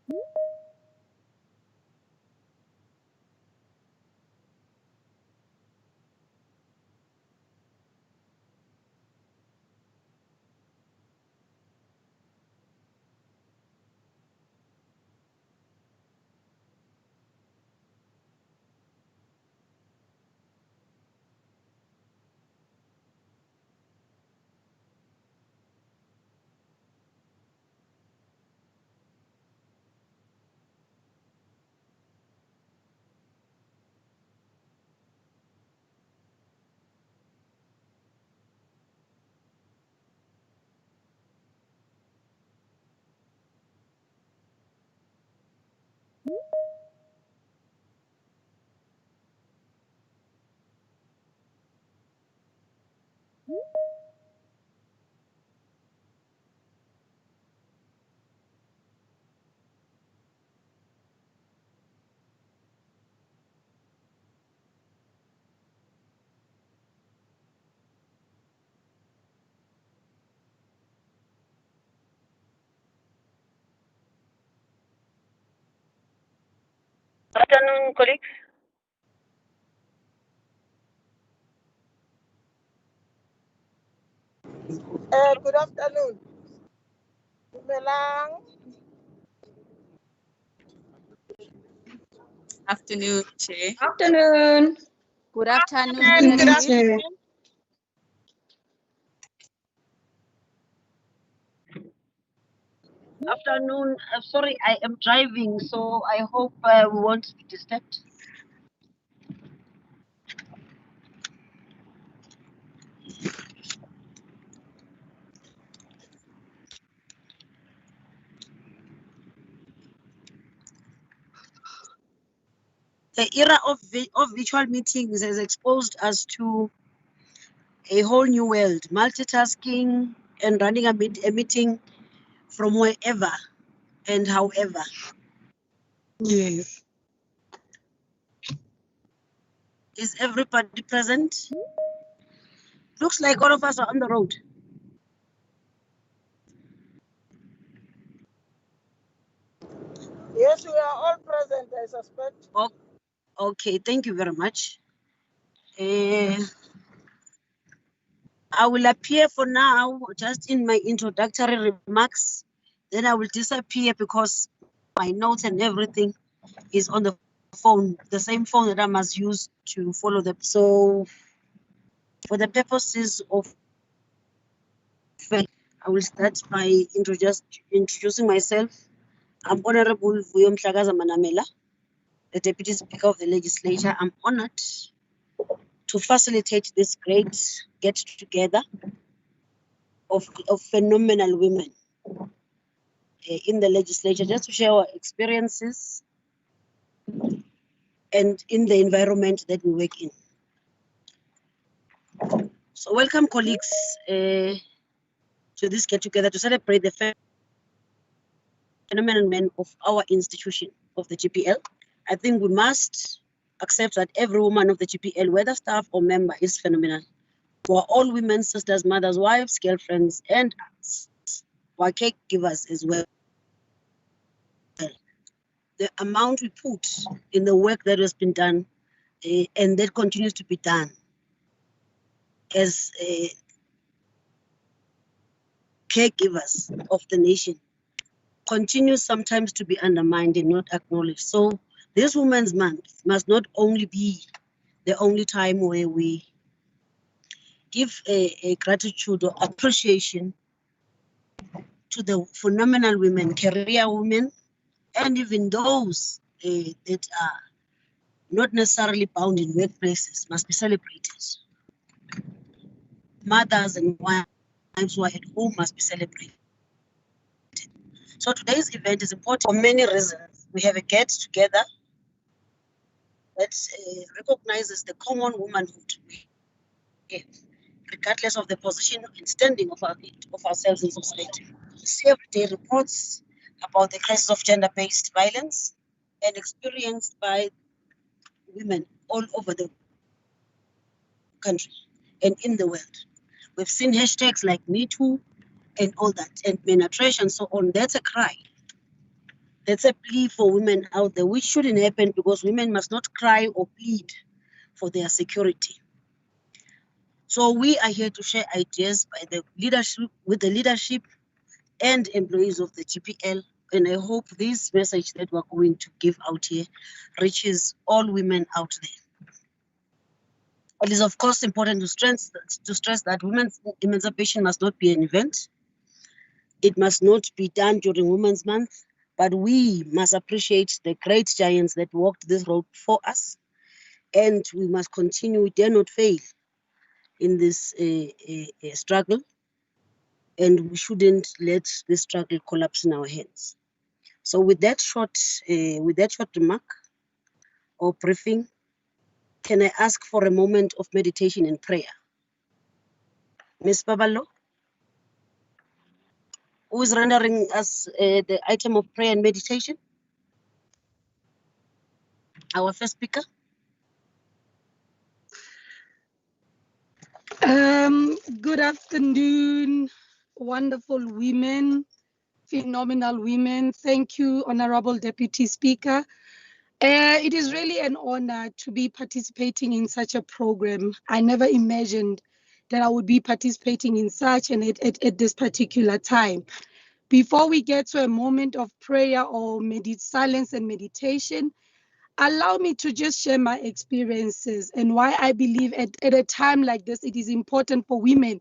Good afternoon, colleagues. Good afternoon. Melang. Afternoon, Chair. Afternoon. Good afternoon. Good afternoon. Afternoon. Sorry, I am driving, so I hope we won't be disturbed. The era of virtual meetings has exposed us to a whole new world, multitasking and running a meeting from wherever and however. Yes. Is everybody present? Looks like all of us are on the road. Yes, we are all present, I suspect. Okay, thank you very much. I will appear for now just in my introductory remarks. Then I will disappear because my notes and everything is on the phone, the same phone that I must use to follow them. So for the purposes of, I will start by introducing myself. I'm Honorable Vuyom Hlagaza Manamela, the Deputy Speaker of the Legislature. I'm honored to facilitate this great get-together of phenomenal women in the legislature, just to share our experiences and in the environment that we work in. So welcome, colleagues, to this get-together to celebrate the phenomenal men of our institution of the GPL. I think we must accept that every woman of the GPL, whether staff or member, is phenomenal. We are all women, sisters, mothers, wives, girlfriends, and our caregivers as well. The amount we put in the work that has been done and that continues to be done as caregivers of the nation continues sometimes to be undermined and not acknowledged. So this Women's Month must not only be the only time where we give a gratitude or appreciation to the phenomenal women, career women, and even those that are not necessarily bound in workplaces must be celebrated. Mothers and wives who are at home must be celebrated. So today's event is important for many reasons. We have a get-together that recognizes the common womanhood we have, regardless of the position and standing of ourselves in society. We see everyday reports about the crisis of gender-based violence and experienced by women all over the country and in the world. We've seen hashtags like Me Too and all that, and penetration, so on. That's a cry. That's a plea for women out there, which shouldn't happen because women must not cry or plead for their security. So we are here to share ideas by the leadership, with the leadership and employees of the GPL. And I hope this message that we're going to give out here reaches all women out there. It is, of course, important to stress that women's emancipation must not be an event. It must not be done during Women's Month, but we must appreciate the great giants that walked this road for us, and we must continue. We dare not fail in this struggle, and we shouldn't let this struggle collapse in our hands. So, with that short remark or briefing, can I ask for a moment of meditation and prayer? Ms. Babalo, who is rendering us the item of prayer and meditation? Our first speaker. Good afternoon, wonderful women, phenomenal women. Thank you, Honorable Deputy Speaker. It is really an honor to be participating in such a program. I never imagined that I would be participating in such and at this particular time. Before we get to a moment of prayer or silence and meditation, allow me to just share my experiences and why I believe at a time like this, it is important for women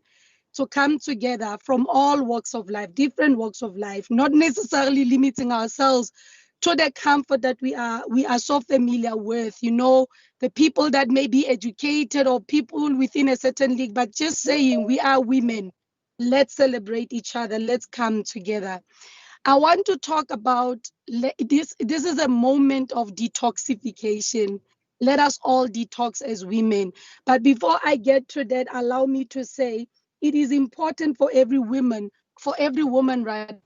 to come together from all walks of life, different walks of life, not necessarily limiting ourselves to the comfort that we are so familiar with, you know, the people that may be educated or people within a certain league, but just saying we are women. Let's celebrate each other. Let's come together. I want to talk about this. This is a moment of detoxification. Let us all detox as women. But before I get to that, allow me to say it is important for every woman rather,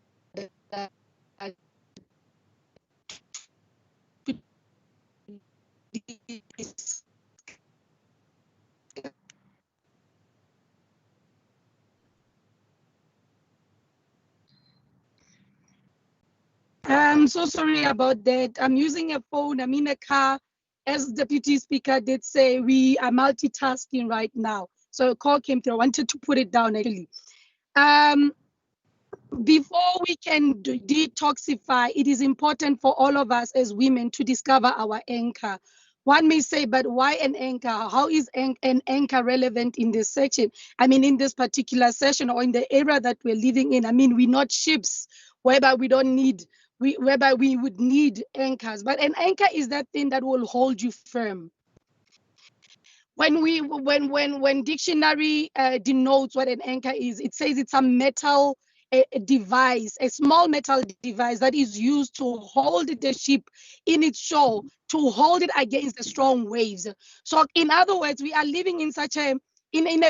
I'm so sorry about that. I'm using a phone. I'm in a car. As Deputy Speaker did say, we are multitasking right now. So a call came through. I wanted to put it down actually. Before we can detoxify, it is important for all of us as women to discover our anchor. One may say, but why an anchor? How is an anchor relevant in this section? I mean, in this particular session or in the era that we're living in, I mean, we're not ships whereby whereby we would need anchors. But an anchor is that thing that will hold you firm. When dictionary denotes what an anchor is, it says it's a metal device, a small metal device that is used to hold the ship in its shore, to hold it against the strong waves. So in other words, we are living in such a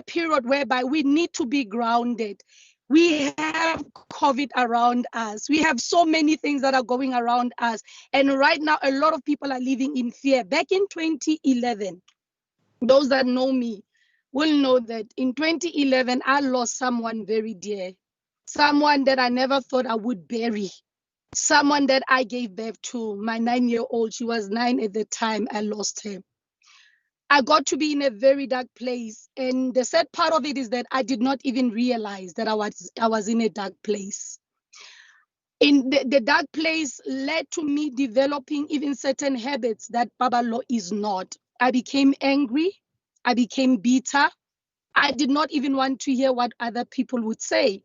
period whereby we need to be grounded. We have COVID around us. We have so many things that are going around us. And right now, a lot of people are living in fear. Back in 2011, those that know me will know that in 2011, I lost someone very dear, someone that I never thought I would bury, someone that I gave birth to, my 9-year-old. She was 9 at the time I lost her. I got to be in a very dark place. And the sad part of it is that I did not even realize that I was in a dark place. In the dark place led to me developing even certain habits that Babalo is not. I became angry. I became bitter. I did not even want to hear what other people would say.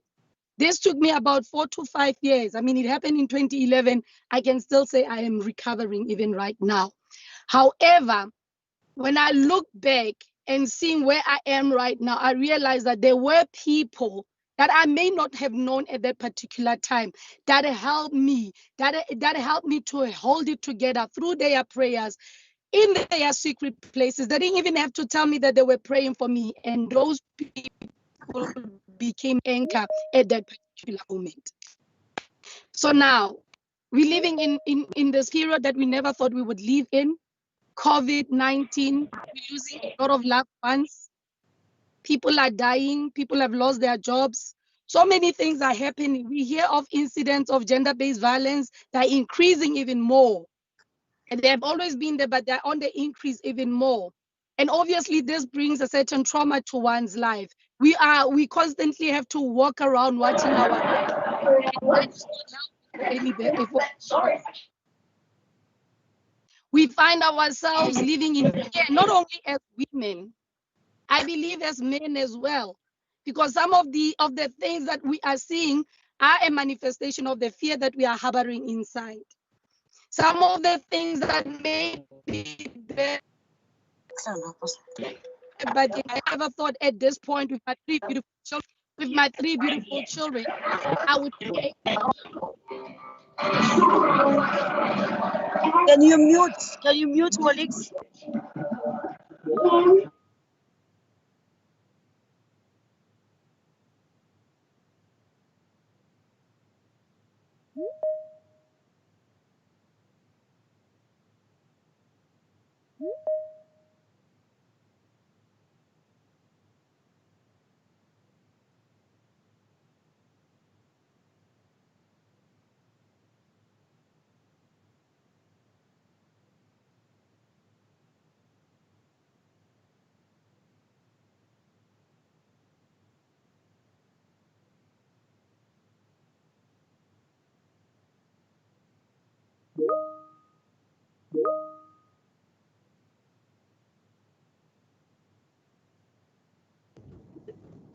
This took me about 4 to 5 years. I mean, it happened in 2011. I can still say I am recovering even right now. However, when I look back and seeing where I am right now, I realized that there were people that I may not have known at that particular time that helped me, that helped me to hold it together through their prayers in their secret places. They didn't even have to tell me that they were praying for me, and those people became anchor at that particular moment. So now we're living in this period that we never thought we would live in. COVID-19, we're losing a lot of loved ones. People are dying. People have lost their jobs. So many things are happening. We hear of incidents of gender-based violence that are increasing even more. And they have always been there, but they're on the increase even more. And obviously, this brings a certain trauma to one's life. We constantly have to walk around watching we find ourselves living in fear, not only as women, I believe as men as well, because some of the things that we are seeing are a manifestation of the fear that we are harboring inside. Some of the things that may be there, but I never thought at this point with my three beautiful children, I would be Can you mute, colleagues?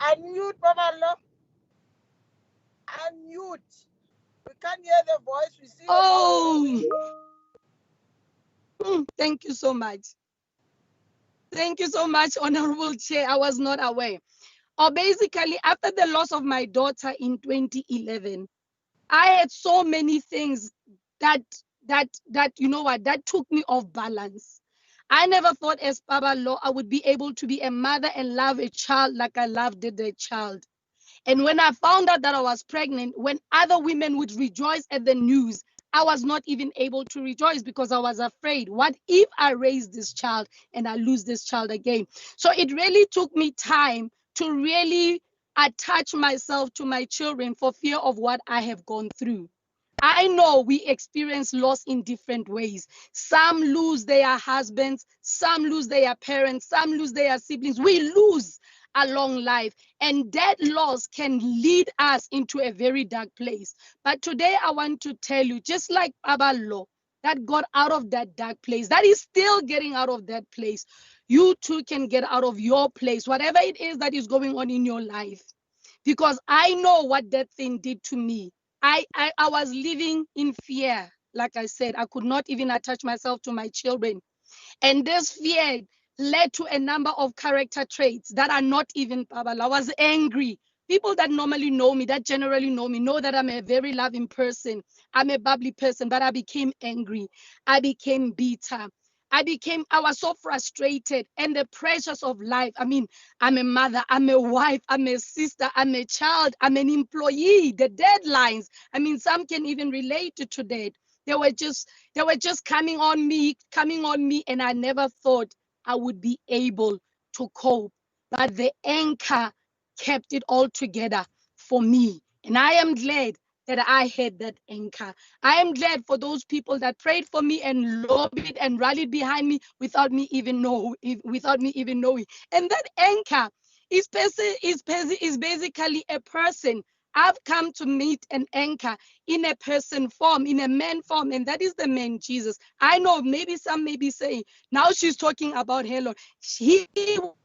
Unmute, Babalo. Unmute. We can't hear the voice. We see Thank you so much. Thank you so much, Honorable Chair. I was not aware. Basically, after the loss of my daughter in 2011, I had so many things that you know what, that took me off balance. I never thought as Baba Law I would be able to be a mother and love a child like I loved the child. And when I found out that I was pregnant, when other women would rejoice at the news, I was not even able to rejoice because I was afraid. What if I raise this child and I lose this child again? So it really took me time to really attach myself to my children for fear of what I have gone through. I know we experience loss in different ways. Some lose their husbands, some lose their parents, some lose their siblings. We lose along life, and that loss can lead us into a very dark place. But today I want to tell you, just like Baba Lo that got out of that dark place, that is still getting out of that place, you too can get out of your place, whatever it is that is going on in your life. Because I know what that thing did to me. I was living in fear. Like I said, I could not even attach myself to my children. And this fear led to a number of character traits that are not even Babala. I was angry. People that normally know me, that generally know that I'm a very loving person. I'm a bubbly person, but I became angry. I became bitter. I was so frustrated, and the pressures of life. I mean, I'm a mother, I'm a wife, I'm a sister, I'm a child, I'm an employee, the deadlines. I mean, some can even relate to that. They were just coming on me, and I never thought I would be able to cope. But the anchor kept it all together for me. And I am glad that I had that anchor. I am glad for those people that prayed for me and lobbied and rallied behind me without me even knowing. And that anchor is basically a person. I've come to meet an anchor in a person form, in a man form, and that is the man Jesus. I know maybe some may be saying, now she's talking about her Lord. He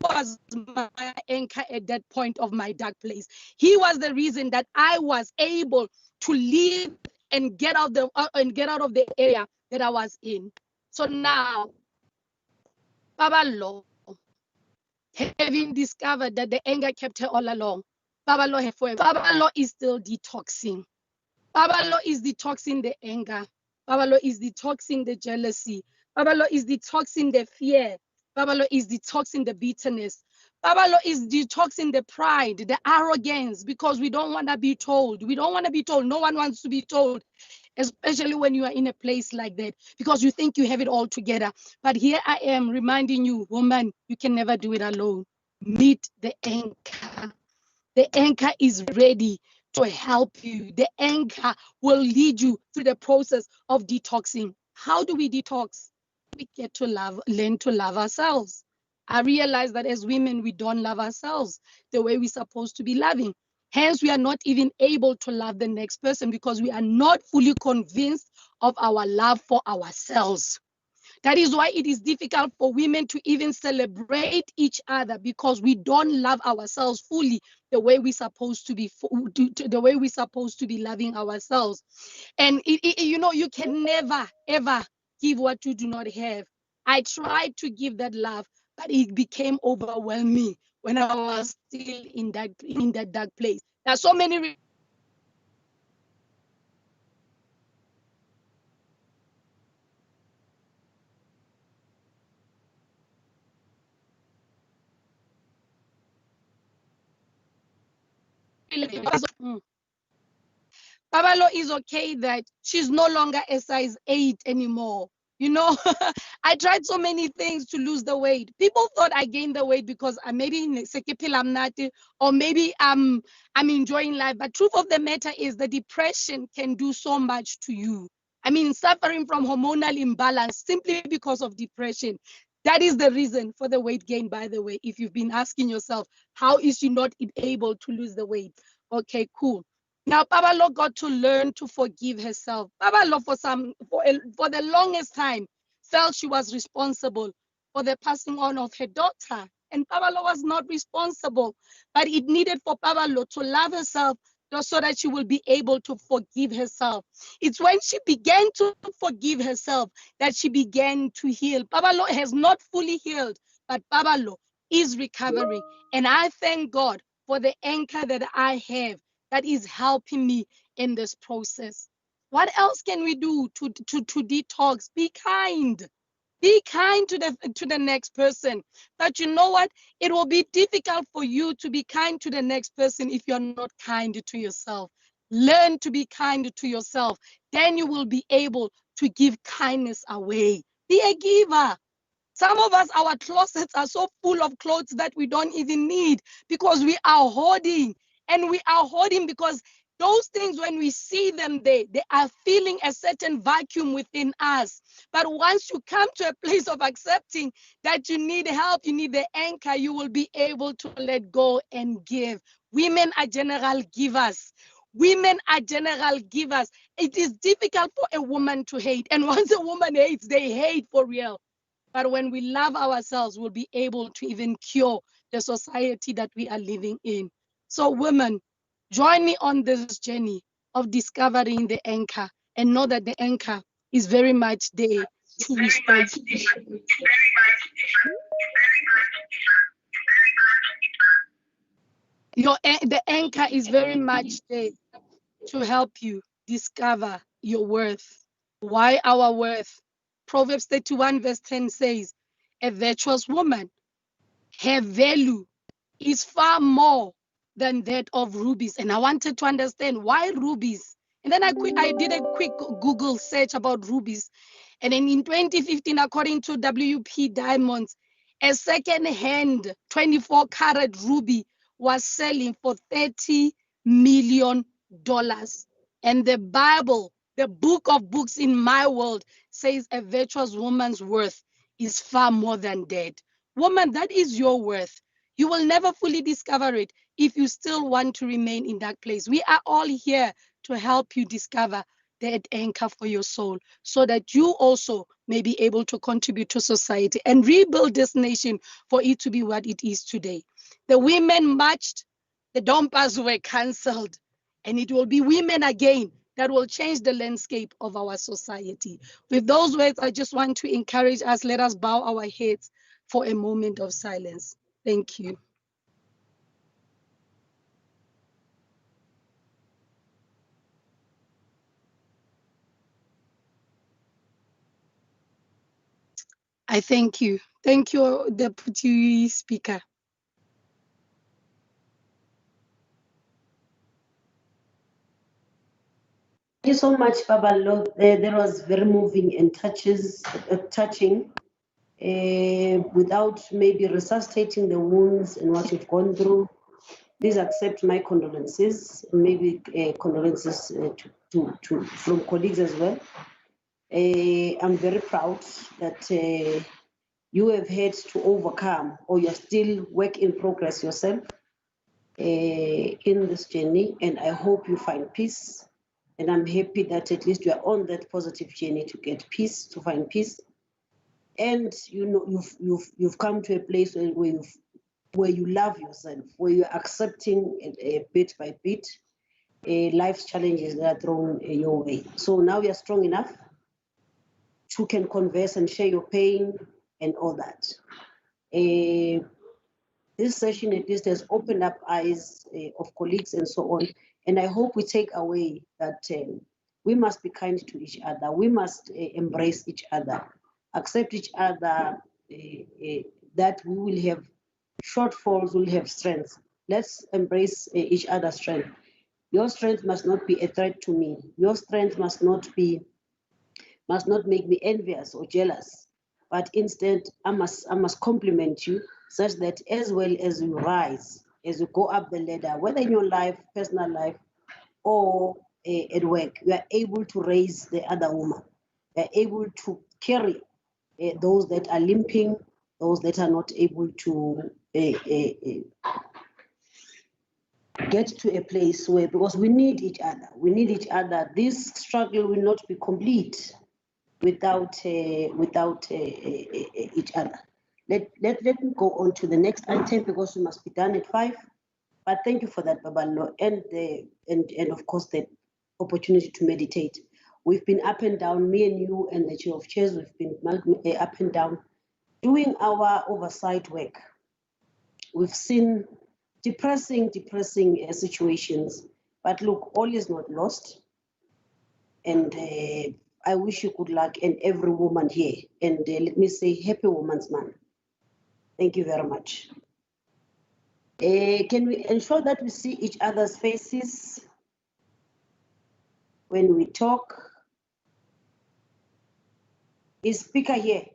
was my anchor at that point of my dark place. He was the reason that I was able to leave and get out of the area that I was in. So now, Baba Law, having discovered that the anger kept her all along, Baba Law is still detoxing. Baba Law is detoxing the anger. Baba Law is detoxing the jealousy. Baba Law is detoxing the fear. Baba Law is detoxing the bitterness. Baba Law is detoxing the pride, the arrogance, because we don't want to be told. We don't want to be told. No one wants to be told, especially when you are in a place like that, because you think you have it all together. But here I am reminding you, woman, you can never do it alone. Meet the anchor. The anchor is ready to help you. The anchor will lead you through the process of detoxing. How do we detox? We get to learn to love ourselves. I realize that as women, we don't love ourselves the way we're supposed to be loving. Hence, we are not even able to love the next person because we are not fully convinced of our love for ourselves. That is why it is difficult for women to even celebrate each other, because we don't love ourselves fully the way we're supposed to be, the way we're supposed to be loving ourselves. And you can never ever give what you do not have. I tried to give that love, but it became overwhelming when I was still in that dark place. There are so many Babalo is okay that she's no longer a size 8 anymore. I tried so many things to lose the weight. People thought I gained the weight because I maybe or maybe I'm enjoying life. But truth of the matter is the depression can do so much to you. I mean, suffering from hormonal imbalance simply because of depression. That is the reason for the weight gain, by the way. If you've been asking yourself, how is she not able to lose the weight? Okay, cool. Now, Babalo got to learn to forgive herself. Babalo, for the longest time, felt she was responsible for the passing on of her daughter. And Babalo was not responsible, but it needed for Babalo to love herself just so that she will be able to forgive herself. It's when she began to forgive herself that she began to heal. Babalo has not fully healed, but Babalo is recovering. And I thank God for the anchor that I have that is helping me in this process. What else can we do to detox? Be kind. Be kind to the next person. But you know what? It will be difficult for you to be kind to the next person if you're not kind to yourself. Learn to be kind to yourself. Then you will be able to give kindness away. Be a giver. Some of us, our closets are so full of clothes that we don't even need because we are hoarding. And we are hoarding because those things, when we see them, they are feeling a certain vacuum within us. But once you come to a place of accepting that you need help, you need the anchor, you will be able to let go and give. Women are general givers. Women are general givers. It is difficult for a woman to hate. And once a woman hates, they hate for real. But when we love ourselves, we'll be able to even cure the society that we are living in. So women, join me on this journey of discovering the anchor, and know that the anchor is very much there to restore you. The anchor is very much there to help you discover your worth. Why our worth? Proverbs 31 verse 10 says, a virtuous woman, her value is far more than that of rubies. And I wanted to understand why rubies. And then I did a quick Google search about rubies. And then in 2015, according to WP Diamonds, a second-hand 24-karat ruby was selling for $30 million. And the Bible, the book of books in my world, says a virtuous woman's worth is far more than that. Woman, that is your worth. You will never fully discover it if you still want to remain in that place. We are all here to help you discover that anchor for your soul, so that you also may be able to contribute to society and rebuild this nation for it to be what it is today. The women marched, the dumpers were cancelled, and it will be women again that will change the landscape of our society. With those words, I just want to encourage us, let us bow our heads for a moment of silence. Thank you. I thank you. Thank you, Deputy Speaker. Thank you so much, Babalo. That was very moving and touching. Without maybe resuscitating the wounds and what you've gone through, Please accept my condolences, maybe condolences from colleagues as well. I'm very proud that you have had to overcome, or you're still work in progress yourself in this journey, and I hope you find peace. And I'm happy that at least you are on that positive journey to get peace, to find peace. And you know you've come to a place where you love yourself, where you're accepting bit by bit life's challenges that are thrown your way. So now you're strong enough to can converse and share your pain and all that. This session at least has opened up eyes of colleagues and so on. And I hope we take away that we must be kind to each other. We must embrace each other, accept each other, that we will have shortfalls, we'll have strengths. Let's embrace each other's strength. Your strength must not be a threat to me. Your strength must not make me envious or jealous, but instead I must compliment you such that as well as you rise, as you go up the ladder, whether in your life, personal life, or at work, you are able to raise the other woman. You are able to carry those that are limping, those that are not able to get to a place where, because we need each other. We need each other. This struggle will not be complete without each other. Let me go on to the next item because we must be done at 5. But thank you for that, Babalo, and of course the opportunity to meditate. We've been up and down, me and you and the chair of chairs, we've been up and down doing our oversight work. We've seen depressing situations, but look, all is not lost. And I wish you good luck and every woman here. And let me say, happy Women's Month. Thank you very much. Can we ensure that we see each other's faces when we talk? Is speaker here?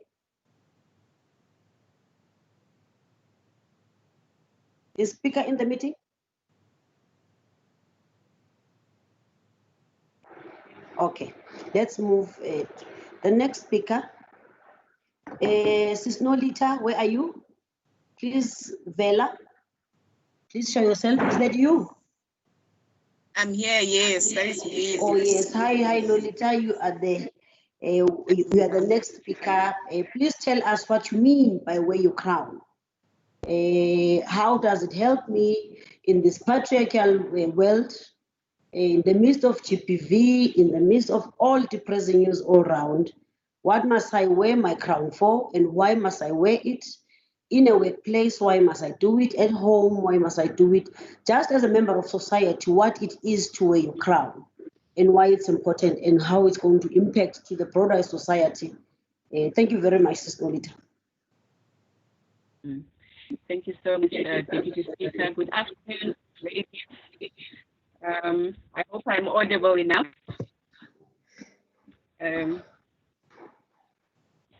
Is speaker in the meeting? Okay, let's move. The next speaker, Sis Nolita, where are you? Please, Vela, please show yourself. Is that you? I'm here, yes, that is me. Oh, yes. Hi, Lolita, you are there. You are the next speaker. Please tell us what you mean by wear your crown. How does it help me in this patriarchal world, in the midst of GPV, in the midst of all depressing news all around? What must I wear my crown for, and why must I wear it? In a workplace, why must I do it? At home, why must I do it? Just as a member of society, what it is to wear your crown and why it's important and how it's going to impact to the broader society. Thank you very much, Sister Nolita. Thank you so much, Deputy Speaker. Good afternoon, ladies. I hope I'm audible enough.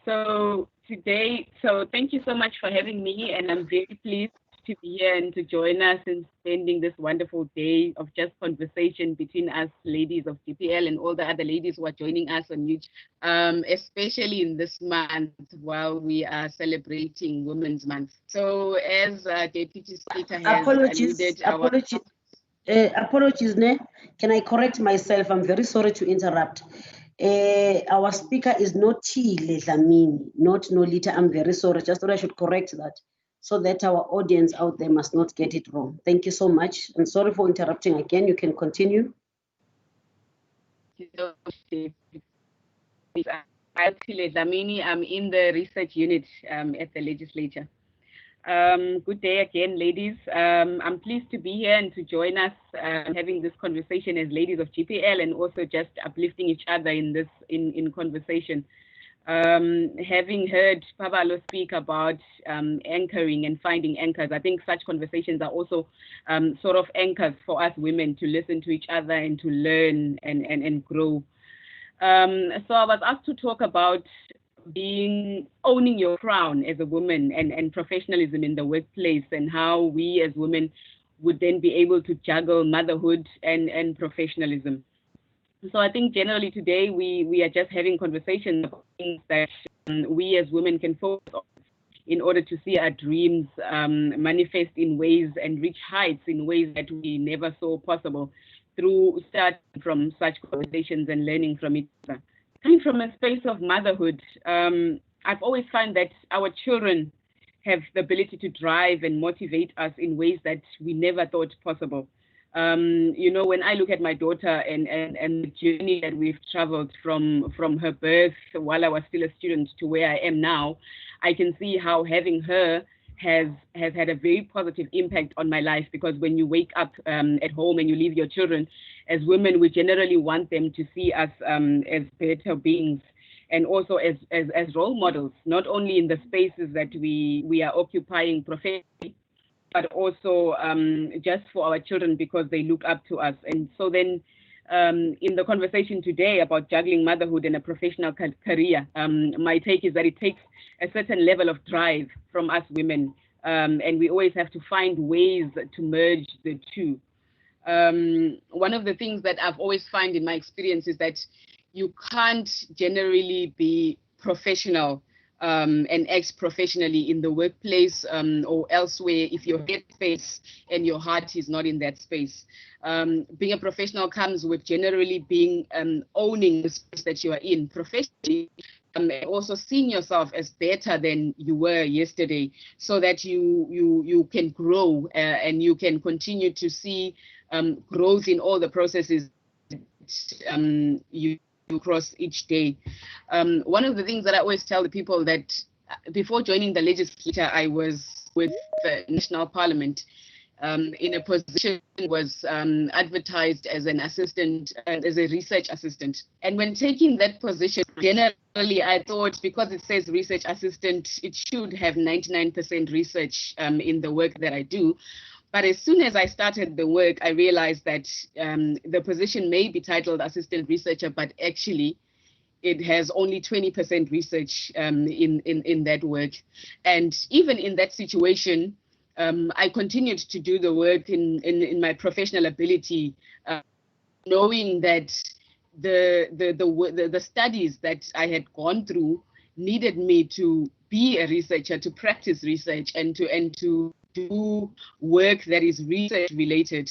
So thank you so much for having me, and I'm very pleased to be here and to join us in spending this wonderful day of just conversation between us ladies of GPL and all the other ladies who are joining us on YouTube, especially in this month while we are celebrating Women's Month. So as Deputy Speaker has alluded, apologies, Ne. Can I correct myself? I'm very sorry to interrupt. Our speaker is not Chile Dlamini, not Nolita. I'm very sorry. Just thought I should correct that so that our audience out there must not get it wrong. Thank you so much. And sorry for interrupting again. You can continue. I'm Chile Dlamini. I'm in the research unit at the legislature. Good day again, ladies. I'm pleased to be here and to join us having this conversation as ladies of GPL, and also just uplifting each other in this in conversation. Having heard Pabalo speak about anchoring and finding anchors, I think such conversations are also sort of anchors for us women to listen to each other and to learn and grow. So I was asked to talk about owning your crown as a woman and professionalism in the workplace, and how we as women would then be able to juggle motherhood and professionalism. So I think generally today we are just having conversations about things that we as women can focus on in order to see our dreams manifest in ways and reach heights in ways that we never saw possible, through starting from such conversations and learning from each other. Coming from a space of motherhood, I've always found that our children have the ability to drive and motivate us in ways that we never thought possible. You know, when I look at my daughter and the journey that we've traveled from her birth while I was still a student to where I am now, I can see how having her has had a very positive impact on my life, because when you wake up at home and you leave your children, as women, we generally want them to see us as better beings, and also as role models, not only in the spaces that we are occupying professionally, but also just for our children, because they look up to us. And so then in the conversation today about juggling motherhood and a professional career, my take is that it takes a certain level of drive from us women, and we always have to find ways to merge the two. One of the things that I've always found in my experience is that you can't generally be professional and act professionally in the workplace or elsewhere if your head space and your heart is not in that space. Being a professional comes with generally being owning the space that you are in professionally, and also seeing yourself as better than you were yesterday, so that you can grow and you can continue to see growth in all the processes you cross each day. One of the things that I always tell the people that before joining the legislature, I was with the National Parliament in a position was advertised as an assistant, as a research assistant. And when taking that position, generally I thought, because it says research assistant, it should have 99% research in the work that I do. But as soon as I started the work, I realized that the position may be titled assistant researcher, but actually it has only 20% research in that work. And even in that situation, I continued to do the work in my professional ability, knowing that the studies that I had gone through needed me to be a researcher, to practice research, and to do work that is research related.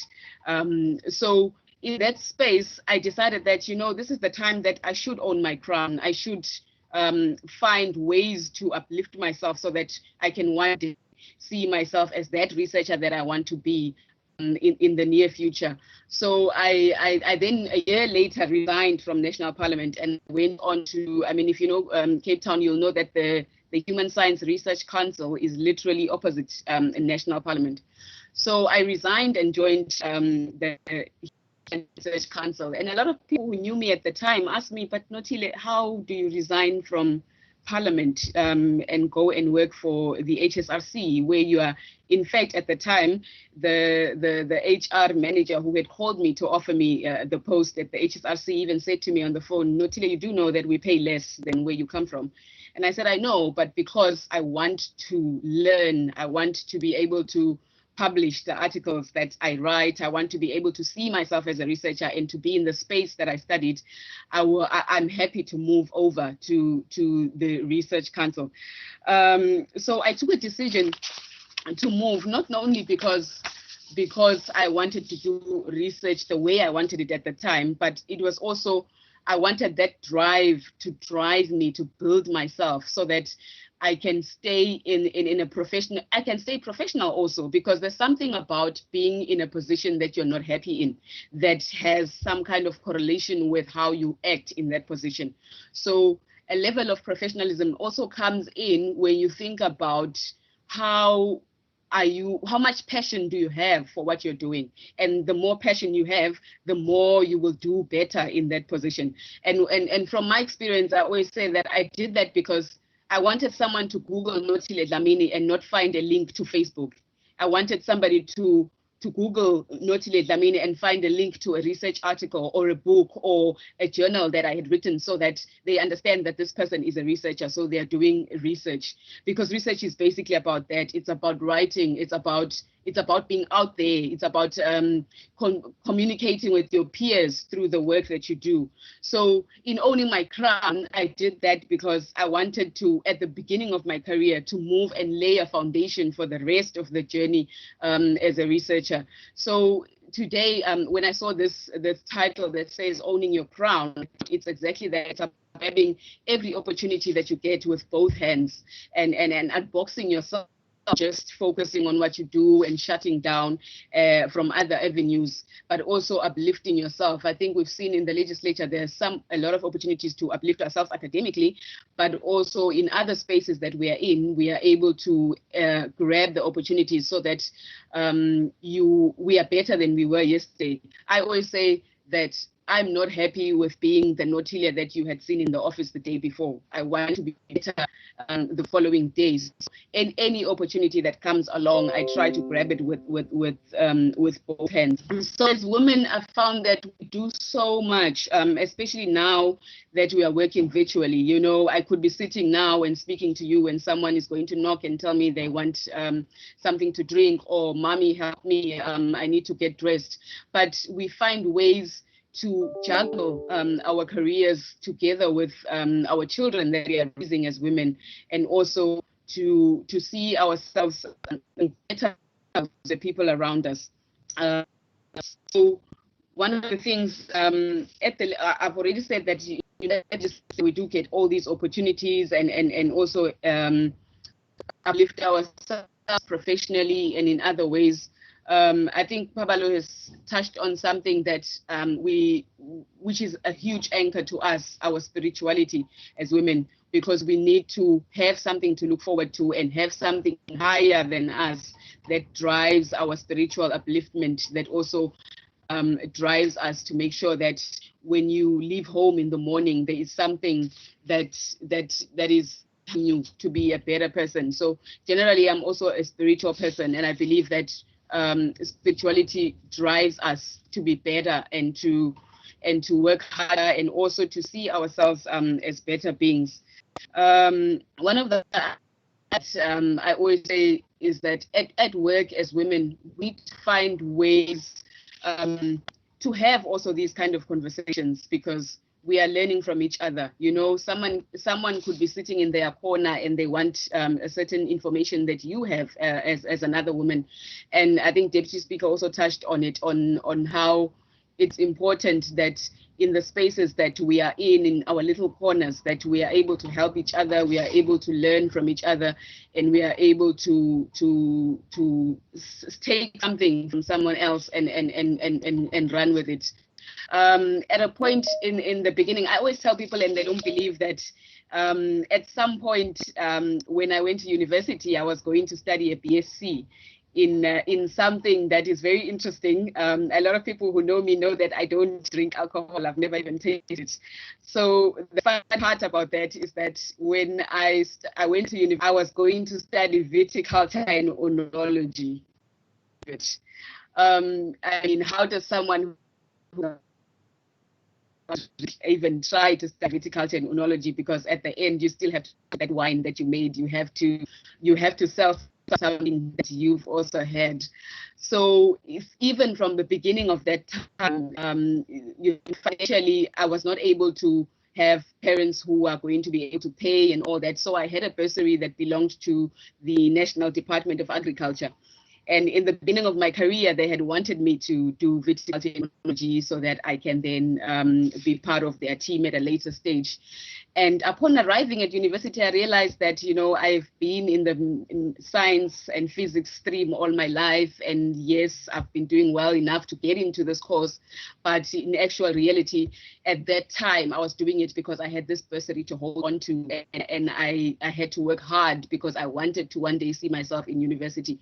So in that space, I decided that, you know, this is the time that I should own my crown. I should find ways to uplift myself so that I can one day see myself as that researcher that I want to be in the near future. So I then a year later resigned from National Parliament and went on to, I mean, if you know Cape Town, you'll know that the Human Science Research Council is literally opposite National Parliament. So I resigned and joined the Research Council. And a lot of people who knew me at the time asked me, but Notile, how do you resign from Parliament and go and work for the HSRC, where you are, in fact, at the time, the HR manager who had called me to offer me the post at the HSRC even said to me on the phone, Notile, you do know that we pay less than where you come from. And I said, I know, but because I want to learn, I want to be able to publish the articles that I write, I want to be able to see myself as a researcher and to be in the space that I studied, I'm happy to move over to the Research Council. So I took a decision to move, not only because I wanted to do research the way I wanted it at the time, but it was also, I wanted that drive to drive me to build myself so that I can stay in a professional, I can stay professional also, because there's something about being in a position that you're not happy in that has some kind of correlation with how you act in that position. So a level of professionalism also comes in when you think about how much passion do you have for what you're doing? And the more passion you have, the more you will do better in that position. And from my experience, I always say that I did that because I wanted someone to Google Notile Dlamini and not find a link to Facebook. I wanted somebody to Google Notile Dlamini and find a link to a research article or a book or a journal that I had written, so that they understand that this person is a researcher, so they are doing research. Because research is basically about that. It's about writing. It's about It's about being out there. It's about communicating with your peers through the work that you do. So in owning my crown, I did that because I wanted to, at the beginning of my career, to move and lay a foundation for the rest of the journey as a researcher. So today, when I saw this title that says Owning Your Crown, it's exactly that. It's about grabbing every opportunity that you get with both hands and unboxing yourself, just focusing on what you do and shutting down from other avenues, but also uplifting yourself. I think we've seen in the legislature there's a lot of opportunities to uplift ourselves academically, but also in other spaces that we are in, we are able to grab the opportunities so that we are better than we were yesterday. I always say that I'm not happy with being the Notilia that you had seen in the office the day before. I want to be better the following days. And any opportunity that comes along, I try to grab it with both hands. So as women, I've found that we do so much, especially now that we are working virtually. You know, I could be sitting now and speaking to you, and someone is going to knock and tell me they want something to drink, or mommy, help me, I need to get dressed. But we find ways to juggle our careers together with our children that we are raising as women, and also to see ourselves better as the people around us. So one of the things I've already said that we do get all these opportunities and also uplift ourselves professionally and in other ways. I think Pabalo has touched on something that which is a huge anchor to us, our spirituality as women, because we need to have something to look forward to and have something higher than us that drives our spiritual upliftment, that also drives us to make sure that when you leave home in the morning, there is something that is you to be a better person. So generally, I'm also a spiritual person, and I believe that spirituality drives us to be better and to work harder, and also to see ourselves as better beings. One of the I always say is that at work as women, we find ways to have also these kind of conversations, because we are learning from each other. You know, someone could be sitting in their corner and they want a certain information that you have as another woman. And I think Deputy Speaker also touched on it, on how it's important that in the spaces that we are in our little corners, that we are able to help each other, we are able to learn from each other, and we are able to take something from someone else and run with it. At a point in the beginning, I always tell people, and they don't believe, that at some point when I went to university, I was going to study a BSc in something that is very interesting. A lot of people who know me know that I don't drink alcohol. I've never even tasted it. So the fun part about that is that when I went to university, I was going to study viticulture and oenology. I mean, how does someone who even try to study viticulture and oenology? Because at the end, you still have to that wine that you made. You have to sell something that you've also had. So if even from the beginning of that time, financially, I was not able to have parents who are going to be able to pay and all that. So I had a bursary that belonged to the National Department of Agriculture. And in the beginning of my career, they had wanted me to do viticulture and oenology so that I can then be part of their team at a later stage. And upon arriving at university, I realized that, you know, I've been in science and physics stream all my life. And yes, I've been doing well enough to get into this course. But in actual reality, at that time, I was doing it because I had this bursary to hold on to. And I had to work hard because I wanted to one day see myself in university.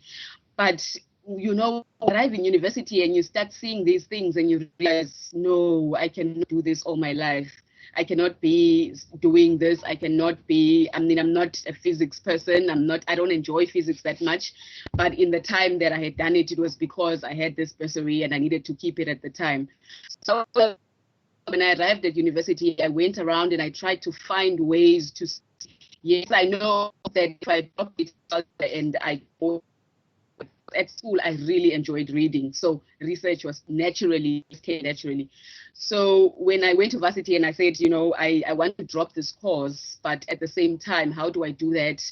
But you know, arrive in university and you start seeing these things and you realize, no, I cannot do this all my life. I cannot be doing this. I cannot be, I mean, I'm not a physics person. I don't enjoy physics that much. But in the time that I had done it, it was because I had this bursary and I needed to keep it at the time. So when I arrived at university, I went around and I tried to find ways to, yes, I know that if I drop it and I go at school, I really enjoyed reading. So research was naturally. So when I went to varsity and I said, you know, I want to drop this course, but at the same time, how do I do that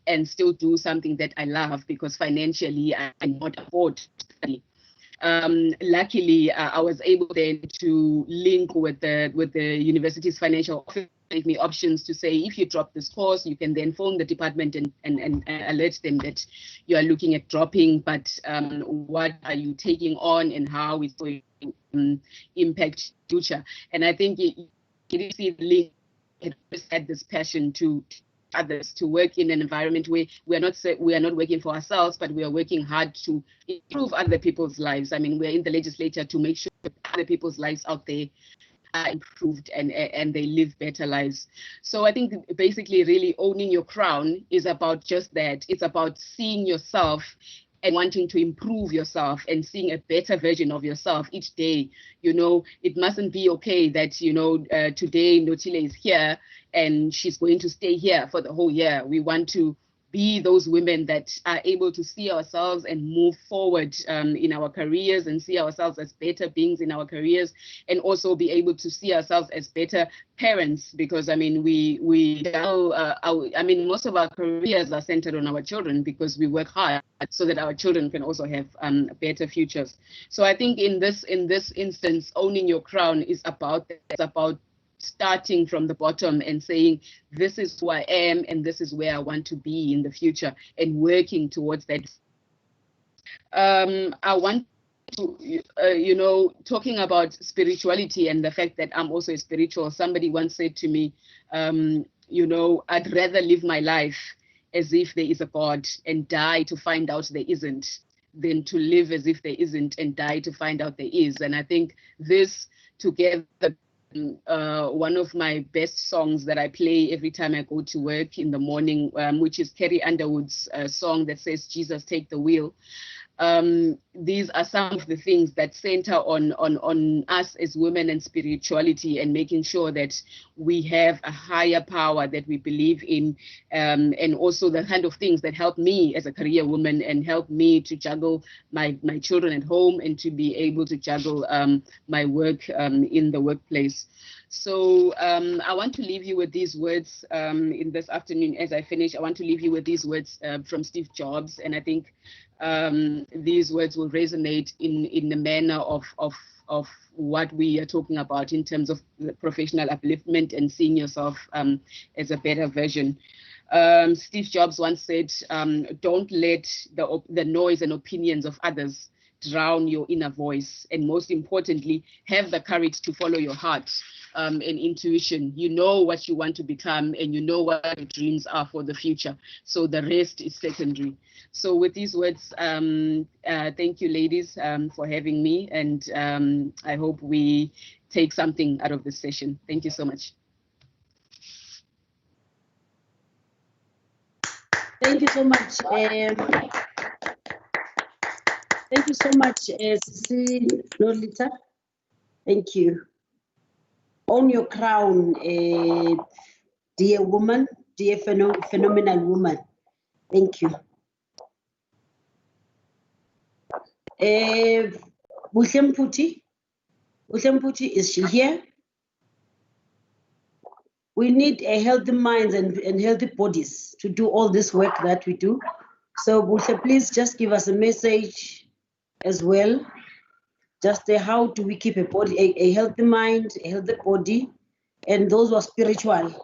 and still do something that I love? Because financially, I cannot afford to study. Luckily, I was able then to link with the university's financial office, gave me options to say, if you drop this course, you can then phone the department and alert them that you are looking at dropping, but what are you taking on and how it's going to impact future. And I think you see the link. It had this passion to others, to work in an environment where we are not working for ourselves, but we are working hard to improve other people's lives. I mean, we're in the legislature to make sure that other people's lives out there are improved and they live better lives. So I think basically really owning your crown is about just that. It's about seeing yourself and wanting to improve yourself and seeing a better version of yourself each day. You know, it mustn't be okay that, you know, today Notile is here and she's going to stay here for the whole year. We want to be those women that are able to see ourselves and move forward in our careers and see ourselves as better beings in our careers, and also be able to see ourselves as better parents, because I mean most of our careers are centered on our children because we work hard so that our children can also have better futures. So I think in this instance, owning your crown is about starting from the bottom and saying, this is who I am and this is where I want to be in the future, and working towards that. I want to, talking about spirituality and the fact that I'm also spiritual. Somebody once said to me, I'd rather live my life as if there is a God and die to find out there isn't, than to live as if there isn't and die to find out there is. And I think this together, one of my best songs that I play every time I go to work in the morning, which is Carrie Underwood's song that says, Jesus, take the wheel. These are some of the things that center on us as women and spirituality, and making sure that we have a higher power that we believe in, and also the kind of things that help me as a career woman and help me to juggle my children at home and to be able to juggle my work in the workplace. So I want to leave you with these words in this afternoon. As I finish, I want to leave you with these words from Steve Jobs, and I think these words will resonate in the manner of what we are talking about in terms of the professional upliftment and seeing yourself as a better version. Steve Jobs once said, don't let the noise and opinions of others drown your inner voice, and most importantly, have the courage to follow your heart and intuition. You know what you want to become, and you know what your dreams are for the future, so the rest is secondary. So with these words, thank you, ladies, for having me, and I hope we take something out of this session. Thank you so much. Thank you so much. Thank you so much, Sisi Nolita. Thank you. Own your crown, dear woman, dear phenomenal woman. Thank you. Buhle Mputi, is she here? We need a healthy minds and healthy bodies to do all this work that we do. So Buhle, please just give us a message as well. Just how do we keep a healthy mind, a healthy body, and those who are spiritual,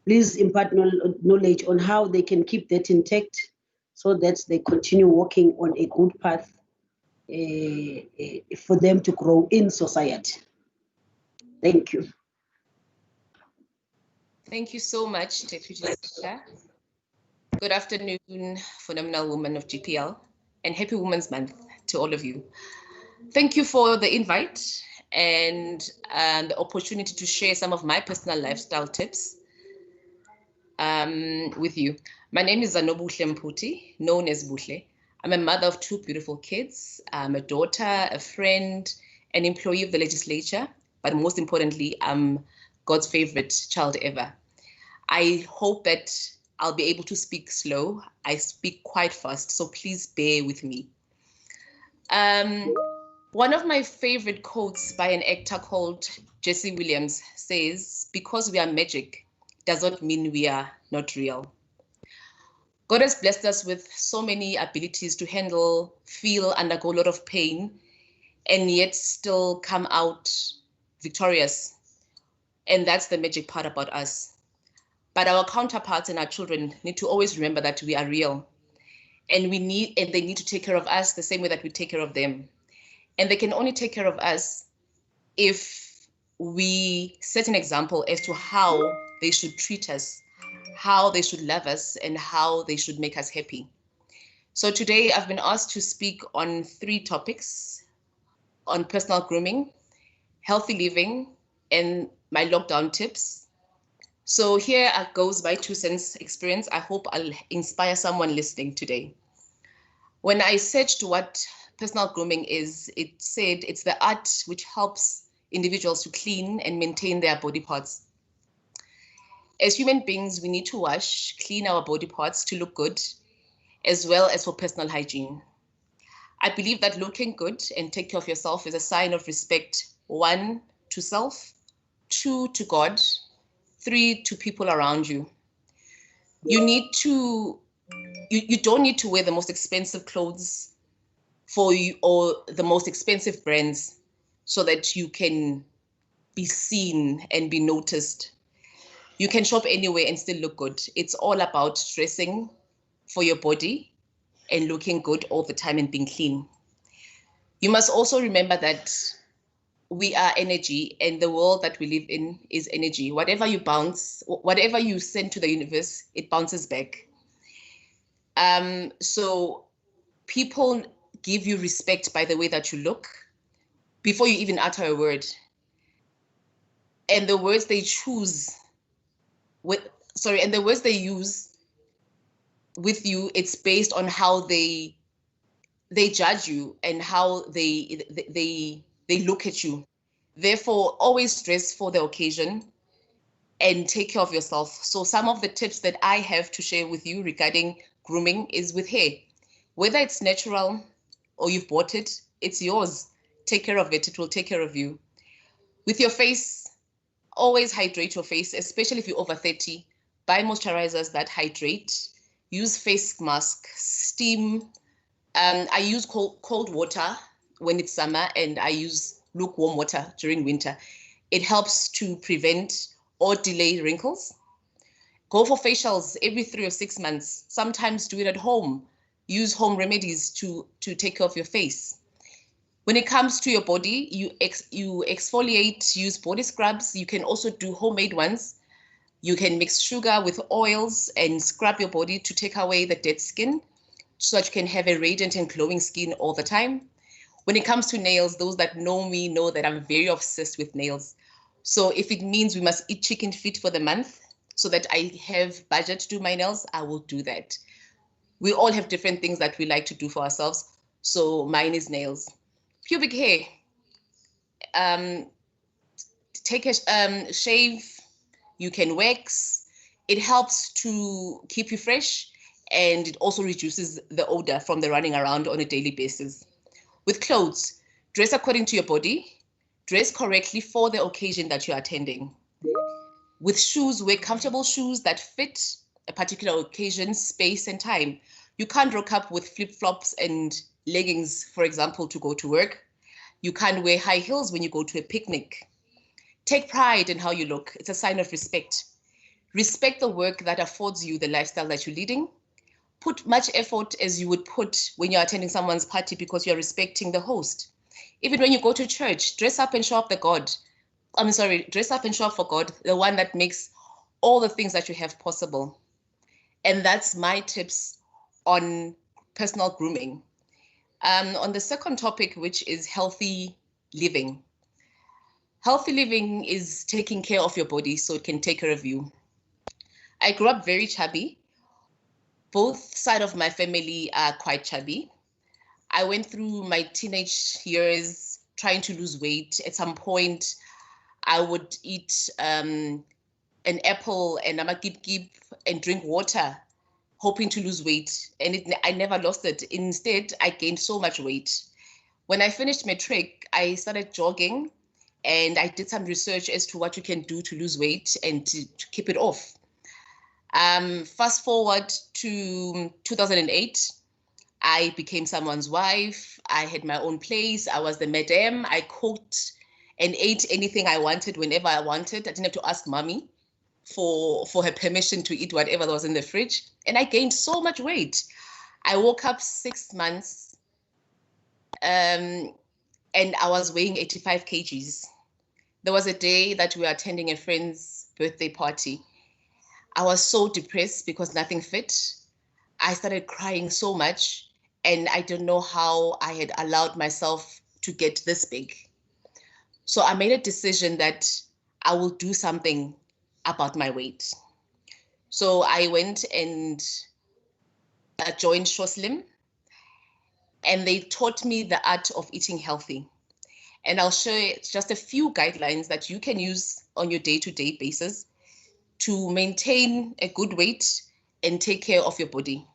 please impart knowledge on how they can keep that intact so that they continue walking on a good path for them to grow in society. Thank you. Thank you so much, Deputy Speaker. Good afternoon, phenomenal women of GPL, and happy Women's Month to all of you. Thank you for the invite and the opportunity to share some of my personal lifestyle tips with you. My name is Buhle Mputi, known as Buhle. I'm a mother of 2 beautiful kids. I'm a daughter, a friend, an employee of the legislature, but most importantly, I'm God's favorite child ever. I hope that I'll be able to speak slow. I speak quite fast, so please bear with me. One of my favorite quotes by an actor called Jesse Williams says, "Because we are magic does not mean we are not real." God has blessed us with so many abilities to handle, feel, undergo a lot of pain, and yet still come out victorious. And that's the magic part about us. But our counterparts and our children need to always remember that we are real. And they need to take care of us the same way that we take care of them. And they can only take care of us if we set an example as to how they should treat us, how they should love us, and how they should make us happy. So today I've been asked to speak on 3 topics: on personal grooming, healthy living, and my lockdown tips. So here goes my 2 cents experience. I hope I'll inspire someone listening today. When I searched what personal grooming is, it said it's the art which helps individuals to clean and maintain their body parts. As human beings, we need to wash, clean our body parts to look good, as well as for personal hygiene. I believe that looking good and take care of yourself is a sign of respect, 1, to self, 2, to God, 3, to people around you. You don't need to wear the most expensive clothes for you or the most expensive brands so that you can be seen and be noticed. You can shop anywhere and still look good. It's all about dressing for your body and looking good all the time and being clean. You must also remember that we are energy, and the world that we live in is energy. Whatever you send to the universe, it bounces back. So people give you respect by the way that you look before you even utter a word. And the words they use with you, it's based on how they judge you and how they look at you. Therefore, always dress for the occasion and take care of yourself. So some of the tips that I have to share with you regarding grooming is with hair. Whether it's natural or you've bought it, it's yours. Take care of it. It will take care of you. With your face, always hydrate your face, especially if you're over 30. Buy moisturizers that hydrate. Use face mask, steam. I use cold water when it's summer, and I use lukewarm water during winter. It helps to prevent or delay wrinkles. Go for facials every 3 or 6 months. Sometimes do it at home. Use home remedies to take care of your face. When it comes to your body, you exfoliate, use body scrubs. You can also do homemade ones. You can mix sugar with oils and scrub your body to take away the dead skin so that you can have a radiant and glowing skin all the time. When it comes to nails, those that know me know that I'm very obsessed with nails. So if it means we must eat chicken feet for the month so that I have budget to do my nails, I will do that. We all have different things that we like to do for ourselves. So mine is nails. Pubic hair. Take a shave. You can wax. It helps to keep you fresh, and it also reduces the odor from the running around on a daily basis. With clothes, dress according to your body. Dress correctly for the occasion that you're attending. With shoes, wear comfortable shoes that fit a particular occasion, space, and time. You can't rock up with flip-flops and leggings, for example, to go to work. You can't wear high heels when you go to a picnic. Take pride in how you look. It's a sign of respect. Respect the work that affords you the lifestyle that you're leading. Put much effort as you would put when you're attending someone's party because you're respecting the host. Even when you go to church, dress up and show up dress up and show up for God, the one that makes all the things that you have possible. And that's my tips on personal grooming. On the second topic, which is healthy living. Healthy living is taking care of your body so it can take care of you. I grew up very chubby. Both sides of my family are quite chubby. I went through my teenage years trying to lose weight. At some point, I would eat a an apple and I'm a keep and drink water, hoping to lose weight. And I never lost it. Instead, I gained so much weight. When I finished matric, I started jogging and I did some research as to what you can do to lose weight and to keep it off. Fast forward to 2008, I became someone's wife. I had my own place. I was the madam. I cooked and ate anything I wanted whenever I wanted. I didn't have to ask mommy for her permission to eat whatever was in the fridge. And I gained so much weight. I woke up 6 months and I was weighing 85 kgs. There was a day that we were attending a friend's birthday party. I was so depressed because nothing fit. I started crying so much, and I don't know how I had allowed myself to get this big. So I made a decision that I will do something about my weight. So I went and joined ShoSlim, and they taught me the art of eating healthy. And I'll share just a few guidelines that you can use on your day-to-day basis to maintain a good weight and take care of your body.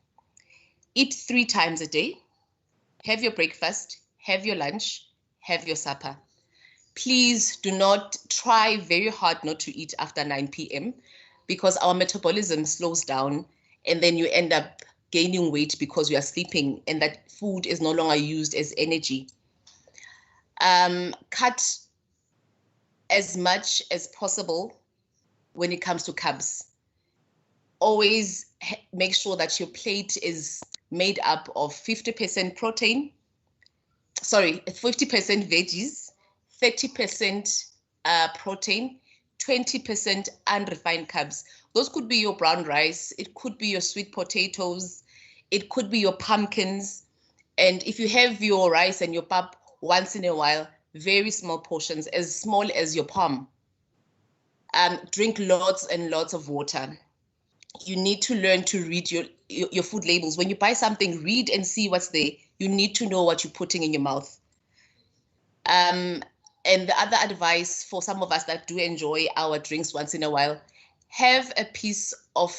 Eat 3 times a day. Have your breakfast, have your lunch, have your supper. Please do not try very hard not to eat after 9 p.m. because our metabolism slows down and then you end up gaining weight because you are sleeping and that food is no longer used as energy. Cut as much as possible when it comes to carbs. Always make sure that your plate is made up of 50% protein, 50% veggies, 30% protein, 20% unrefined carbs. Those could be your brown rice, it could be your sweet potatoes, it could be your pumpkins. And if you have your rice and your pap once in a while, very small portions, as small as your palm. Drink lots and lots of water. You need to learn to read your food labels. When you buy something, read and see what's there. You need to know what you're putting in your mouth. And the other advice for some of us that do enjoy our drinks once in a while, have a piece of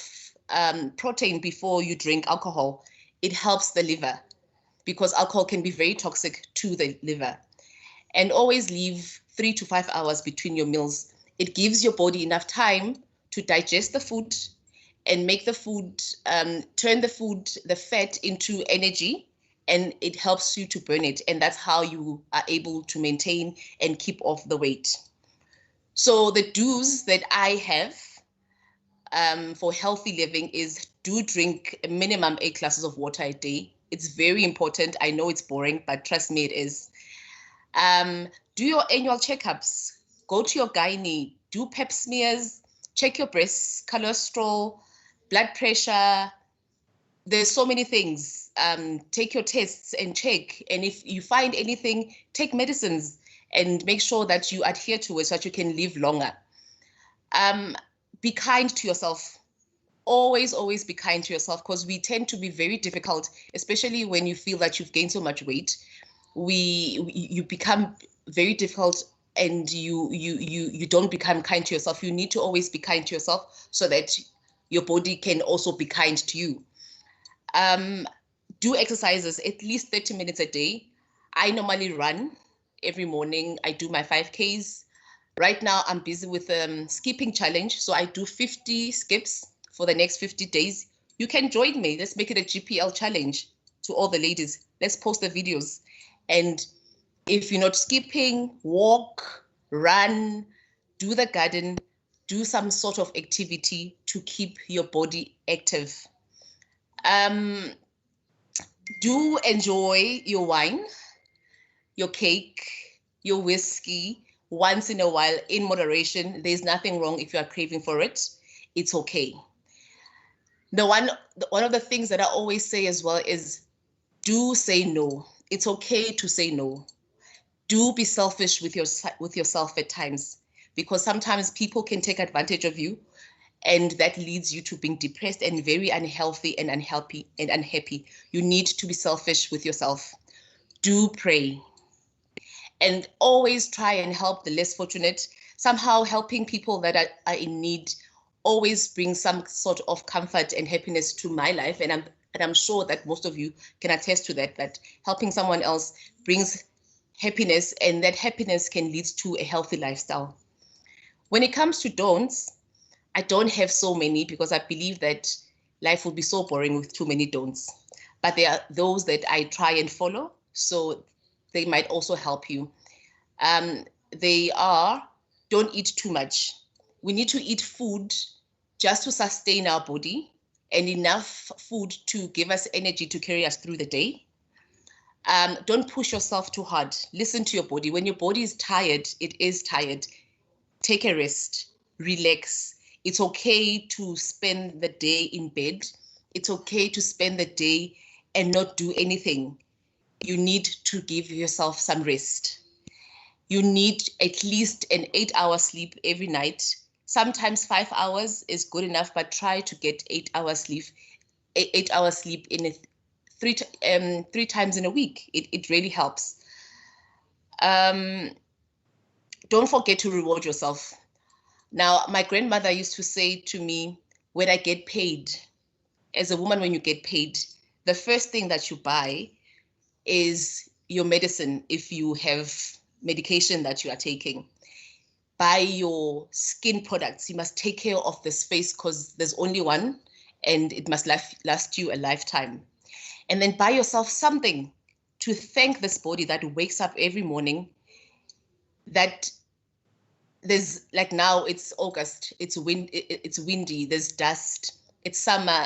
protein before you drink alcohol. It helps the liver because alcohol can be very toxic to the liver. And always leave 3 to 5 hours between your meals. It gives your body enough time to digest the food and make the food, turn the fat into energy, and it helps you to burn it. And that's how you are able to maintain and keep off the weight. So the do's that I have for healthy living is do drink a minimum 8 glasses of water a day. It's very important. I know it's boring, but trust me, it is. Do your annual checkups. Go to your gynae, do pap smears, check your breasts, cholesterol, blood pressure. There's so many things. Take your tests and check. And if you find anything, take medicines and make sure that you adhere to it so that you can live longer. Be kind to yourself. Always be kind to yourself because we tend to be very difficult, especially when you feel that you've gained so much weight. You become very difficult and you don't become kind to yourself. You need to always be kind to yourself so that your body can also be kind to you. Do exercises at least 30 minutes a day. I normally run every morning. I do my 5Ks. Right now I'm busy with skipping challenge. So I do 50 skips for the next 50 days. You can join me. Let's make it a GPL challenge to all the ladies. Let's post the videos. And if you're not skipping, walk, run, do the garden, do some sort of activity to keep your body active. Do enjoy your wine, your cake, your whiskey once in a while in moderation. There's nothing wrong if you are craving for it. It's okay. One of the things that I always say as well is do say no. It's okay to say no. Do be selfish with yourself at times, because sometimes people can take advantage of you and that leads you to being depressed and very unhealthy and unhappy. You need to be selfish with yourself. Do pray and always try and help the less fortunate. Somehow helping people that are in need always brings some sort of comfort and happiness to my life. And I'm sure that most of you can attest to that, that helping someone else brings happiness, and that happiness can lead to a healthy lifestyle. When it comes to don'ts, I don't have so many because I believe that life would be so boring with too many don'ts. But there are those that I try and follow, so they might also help you. They are, don't eat too much. We need to eat food just to sustain our body and enough food to give us energy to carry us through the day. Don't push yourself too hard. Listen to your body. When your body is tired, it is tired. Take a rest, relax. It's okay to spend the day in bed. It's okay to spend the day and not do anything. You need to give yourself some rest. You need at least an 8-hour sleep every night. Sometimes 5 hours is good enough, but try to get 8 hours sleep. 8 hours sleep in three times in a week. It really helps. Don't forget to reward yourself. Now, my grandmother used to say to me, when I get paid, as a woman, when you get paid, the first thing that you buy is your medicine. If you have medication that you are taking, buy your skin products. You must take care of this face because there's only one and it must last you a lifetime. And then buy yourself something to thank this body that wakes up every morning, that there's, like now it's August, it's windy, there's dust, it's summer,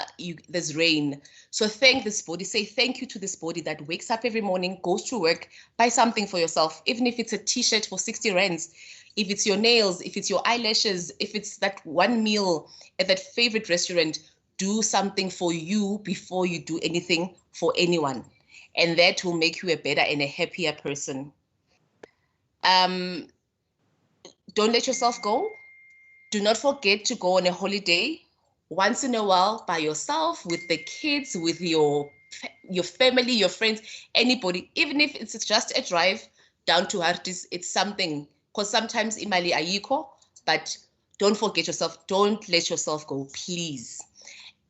there's rain. So thank this body, say thank you to this body that wakes up every morning, goes to work, buy something for yourself, even if it's a t-shirt for 60 rands, if it's your nails, if it's your eyelashes, if it's that one meal at that favorite restaurant, do something for you before you do anything for anyone. And that will make you a better and a happier person. Don't let yourself go. Do not forget to go on a holiday once in a while by yourself, with the kids, with your family, your friends, anybody. Even if it's just a drive down to Hartis, it's something. Because sometimes imali ayiko, but don't forget yourself. Don't let yourself go, please.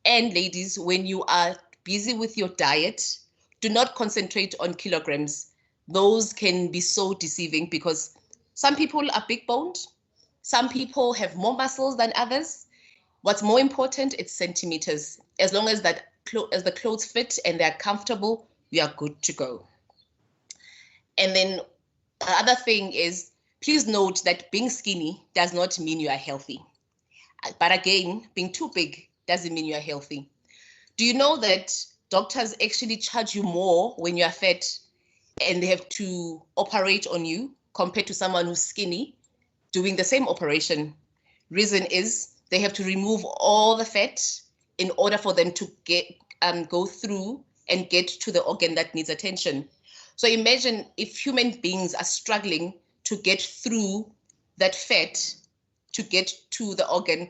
And ladies, when you are busy with your diet, do not concentrate on kilograms. Those can be so deceiving because some people are big boned. Some people have more muscles than others. What's more important, it's centimeters. As long as as the clothes fit and they're comfortable, we are good to go. And then the other thing is, please note that being skinny does not mean you are healthy. But again, being too big doesn't mean you are healthy. Do you know that doctors actually charge you more when you are fat and they have to operate on you compared to someone who's skinny doing the same operation? Reason is they have to remove all the fat in order for them to go through and get to the organ that needs attention. So imagine if human beings are struggling to get through that fat to get to the organ,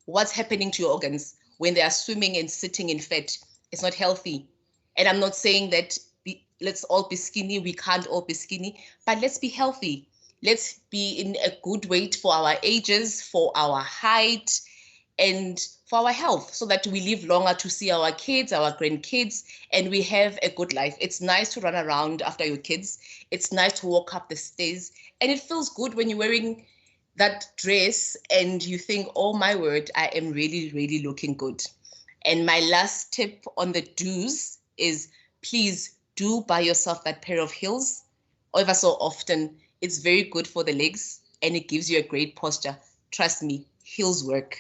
what's happening to your organs when they are swimming and sitting in fat? It's not healthy. And I'm not saying that let's all be skinny. We can't all be skinny, but let's be healthy. Let's be in a good weight for our ages, for our height, and for our health, so that we live longer to see our kids, our grandkids, and we have a good life. It's nice to run around after your kids. It's nice to walk up the stairs, and it feels good when you're wearing that dress and you think, oh my word, I am really, really looking good. And my last tip on the do's is, please do buy yourself that pair of heels ever so often. It's very good for the legs and it gives you a great posture. Trust me, heels work.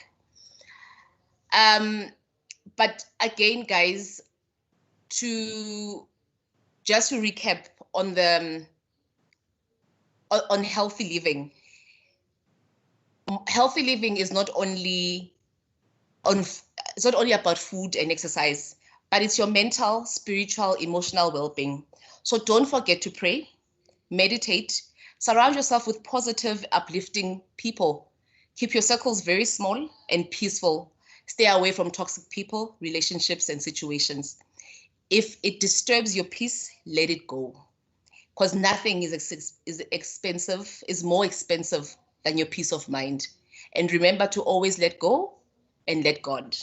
But again, guys, to recap on on healthy living. Healthy living is not only about food and exercise, but it's your mental, spiritual, emotional well-being. So don't forget to pray, meditate, surround yourself with positive, uplifting people. Keep your circles very small and peaceful. Stay away from toxic people, relationships, and situations. If it disturbs your peace, let it go. Because nothing is more expensive than your peace of mind. And remember to always let go and let God.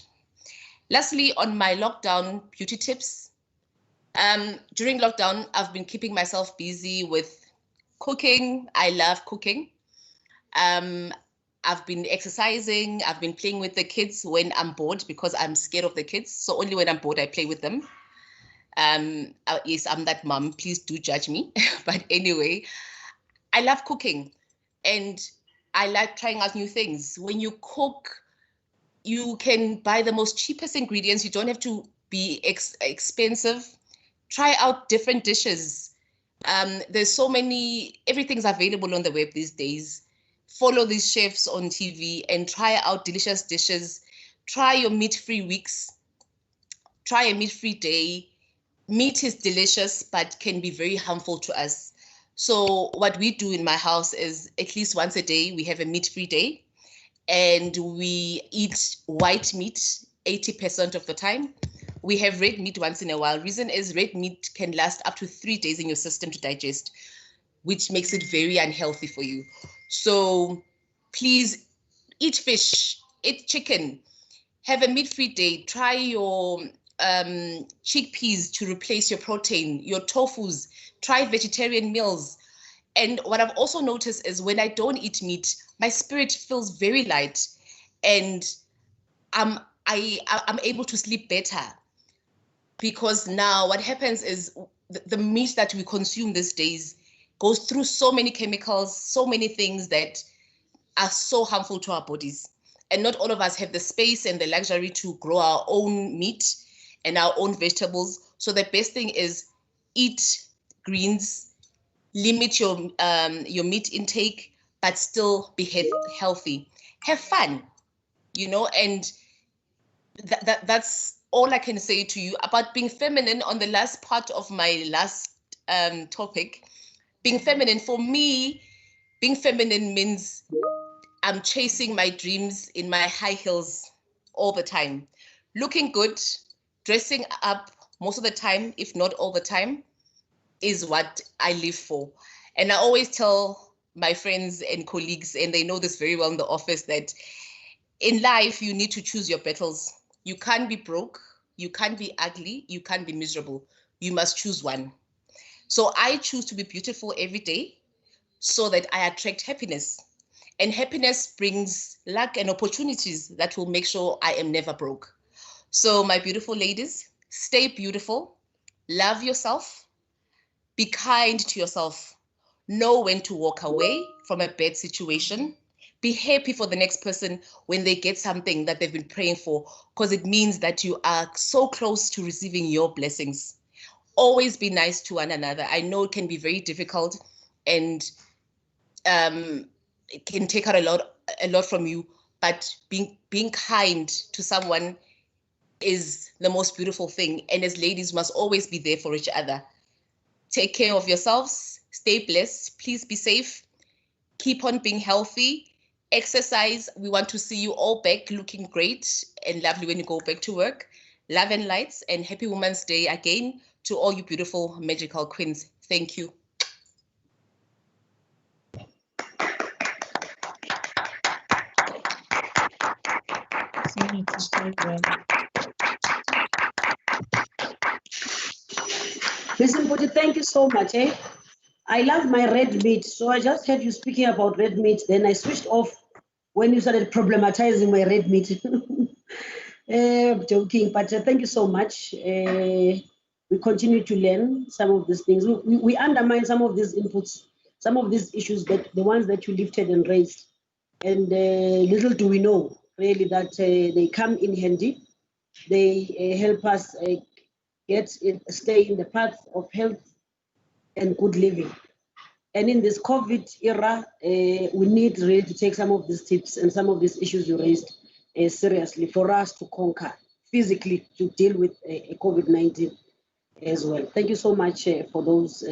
Lastly, on my lockdown beauty tips, during lockdown, I've been keeping myself busy with cooking. I love cooking. I've been exercising. I've been playing with the kids when I'm bored because I'm scared of the kids. So only when I'm bored, I play with them. Yes, I'm that mom. Please do judge me. But anyway, I love cooking and I like trying out new things. When you cook, you can buy the most cheapest ingredients. You don't have to be expensive. Try out different dishes. There's so many, everything's available on the web these days. Follow these chefs on TV and try out delicious dishes. Try your meat-free weeks. Try a meat-free day. Meat is delicious, but can be very harmful to us. So what we do in my house is at least once a day, we have a meat-free day. And we eat white meat 80% of the time. We have red meat once in a while. Reason is red meat can last up to 3 days in your system to digest, which makes it very unhealthy for you. So please eat fish, eat chicken, have a meat-free day. Try your chickpeas to replace your protein, your tofus, try vegetarian meals. And what I've also noticed is when I don't eat meat, my spirit feels very light and I'm able to sleep better, because now what happens is the meat that we consume these days goes through so many chemicals, so many things that are so harmful to our bodies. And not all of us have the space and the luxury to grow our own meat and our own vegetables. So the best thing is eat greens, limit your meat intake, but still be healthy. Have fun, you know, and that's all I can say to you about being feminine. On the last part of my last topic, being feminine, for me, being feminine means I'm chasing my dreams in my high heels all the time, looking good, dressing up most of the time, if not all the time, is what I live for. And I always tell my friends and colleagues, and they know this very well in the office, that in life, you need to choose your battles. You can't be broke, you can't be ugly, you can't be miserable. You must choose one. So I choose to be beautiful every day so that I attract happiness. And happiness brings luck and opportunities that will make sure I am never broke. So my beautiful ladies, stay beautiful, love yourself, be kind to yourself, know when to walk away from a bad situation, be happy for the next person when they get something that they've been praying for, because it means that you are so close to receiving your blessings. Always be nice to one another. I know it can be very difficult and it can take out a lot from you, but being kind to someone is the most beautiful thing. And as ladies, must always be there for each other. Take care of yourselves, stay blessed, please be safe, keep on being healthy, exercise. We want to see you all back looking great and lovely when you go back to work. Love and lights, and happy Women's Day again to all you beautiful magical queens. Thank you. Listen, Poti, thank you so much. I love my red meat, so I just heard you speaking about red meat. Then I switched off when you started problematizing my red meat. Joking, but thank you so much. We continue to learn some of these things. We undermine some of these inputs, some of these issues, that the ones that you lifted and raised. And little do we know, really, that they come in handy. They help us stay in the path of health and good living. And in this COVID era, we need really to take some of these tips and some of these issues you raised seriously for us to conquer physically, to deal with COVID-19 as well. Thank you so much for those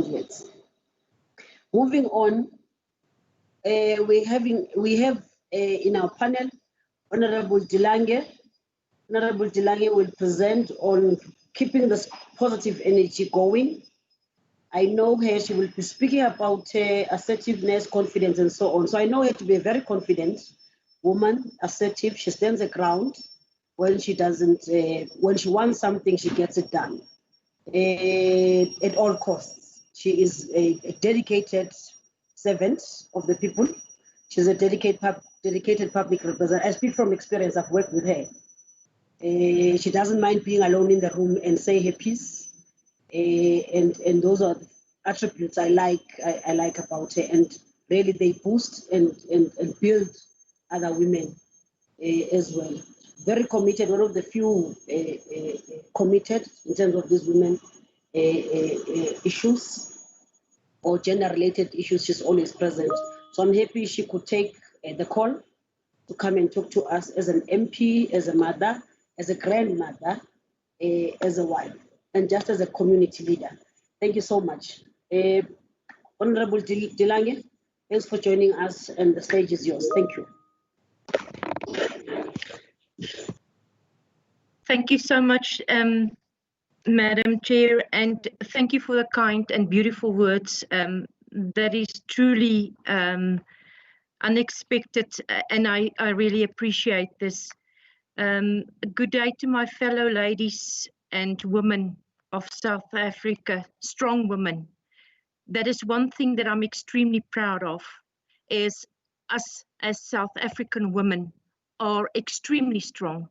words. Moving on, we have in our panel Honorable Dilange. Honorable Dilange will present on keeping this positive energy going. I know her, she will be speaking about assertiveness, confidence, and so on. So I know her to be very confident woman, assertive. She stands her ground. When she doesn't, when she wants something, she gets it done at all costs. She is a dedicated servant of the people. She's a dedicated public representative. I speak from experience. I've worked with her. She doesn't mind being alone in the room and say her piece. And those are attributes I like about her. And really, they boost and build other women as well. Very committed, one of the few committed in terms of these women issues or gender-related issues. She's always present. So I'm happy she could take the call to come and talk to us as an MP, as a mother, as a grandmother, as a wife, and just as a community leader. Thank you so much. Honorable Dilange, thanks for joining us, and the stage is yours. Thank you. Thank you so much, Madam Chair, and thank you for the kind and beautiful words. That is truly unexpected, and I really appreciate this. Good day to my fellow ladies and women of South Africa, strong women. That is one thing that I'm extremely proud of, is us as South African women are extremely strong.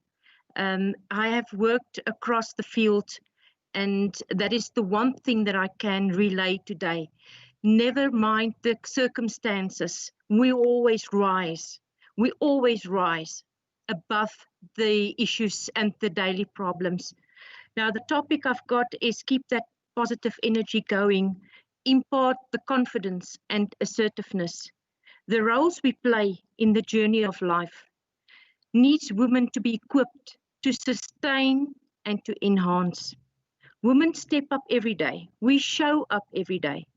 I have worked across the field, and that is the one thing that I can relay today. Never mind the circumstances, we always rise. We always rise above the issues and the daily problems. Now, the topic I've got is keep that positive energy going, impart the confidence and assertiveness. The roles we play in the journey of life needs women to be equipped to sustain and to enhance. Women step up every day. We show up every day.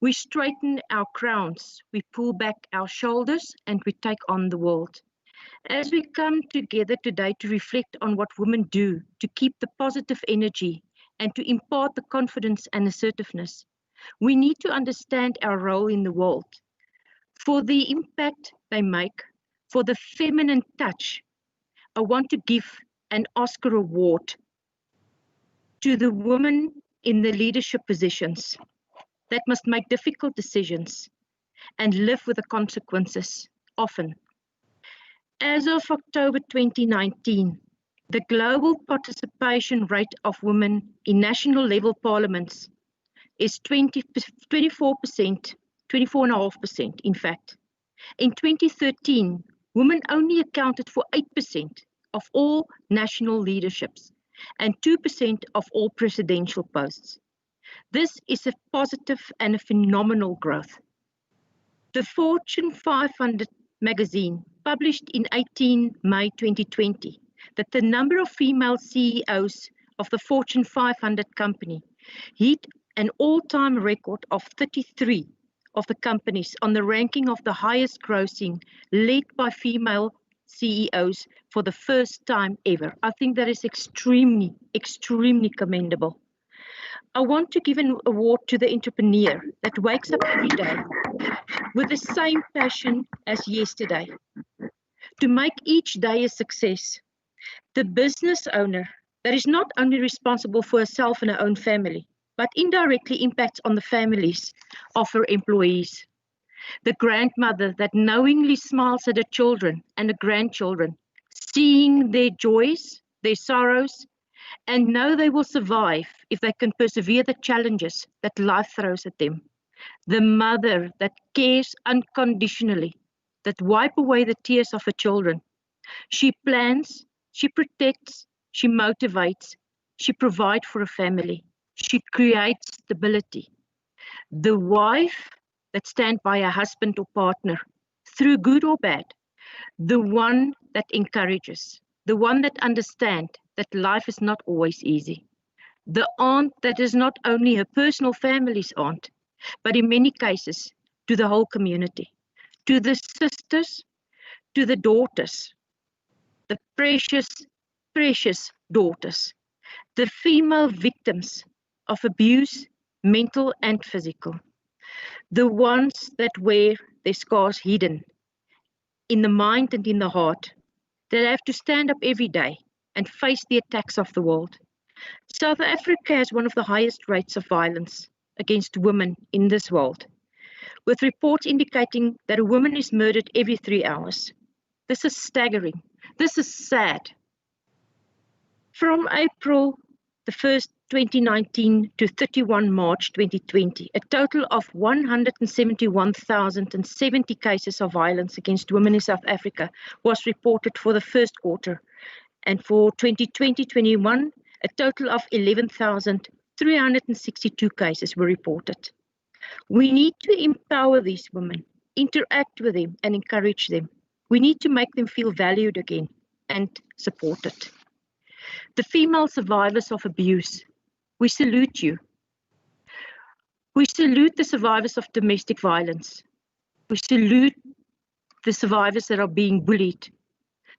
We straighten our crowns. We pull back our shoulders and we take on the world. As we come together today to reflect on what women do to keep the positive energy and to impart the confidence and assertiveness, we need to understand our role in the world, for the impact they make, for the feminine touch. I want to give an Oscar award to the women in the leadership positions that must make difficult decisions and live with the consequences often. As of October 2019, the global participation rate of women in national level parliaments is 24%, 24.5% in fact. In 2013, women only accounted for 8% of all national leaderships and 2% of all presidential posts. This is a positive and a phenomenal growth. The Fortune 500 magazine published in 18 May 2020 that the number of female CEOs of the Fortune 500 company hit an all-time record of 33 of the companies on the ranking of the highest grossing, led by female CEOs for the first time ever. I think that is extremely, extremely commendable. I want to give an award to the entrepreneur that wakes up every day with the same passion as yesterday to make each day a success. The business owner that is not only responsible for herself and her own family, but indirectly impacts on the families of her employees. The grandmother that knowingly smiles at her children and her grandchildren, seeing their joys, their sorrows, and know they will survive if they can persevere the challenges that life throws at them. The mother that cares unconditionally, that wipe away the tears of her children. She plans, she protects, she motivates, she provides for a family. She creates stability. The wife that stands by her husband or partner through good or bad. The one that encourages. The one that understands that life is not always easy. The aunt that is not only her personal family's aunt, but in many cases to the whole community. To the sisters, to the daughters, the precious, precious daughters, the female victims of abuse, mental and physical, the ones that wear their scars hidden, in the mind and in the heart, that have to stand up every day and face the attacks of the world. South Africa has one of the highest rates of violence against women in this world, with reports indicating that a woman is murdered every 3 hours. This is staggering. This is sad. From April the 1st, 2019 to 31 March 2020, a total of 171,070 cases of violence against women in South Africa was reported for the first quarter. And for 2020-21, a total of 11,362 cases were reported. We need to empower these women, interact with them and encourage them. We need to make them feel valued again and supported. The female survivors of abuse, we salute you. We salute the survivors of domestic violence. We salute the survivors that are being bullied,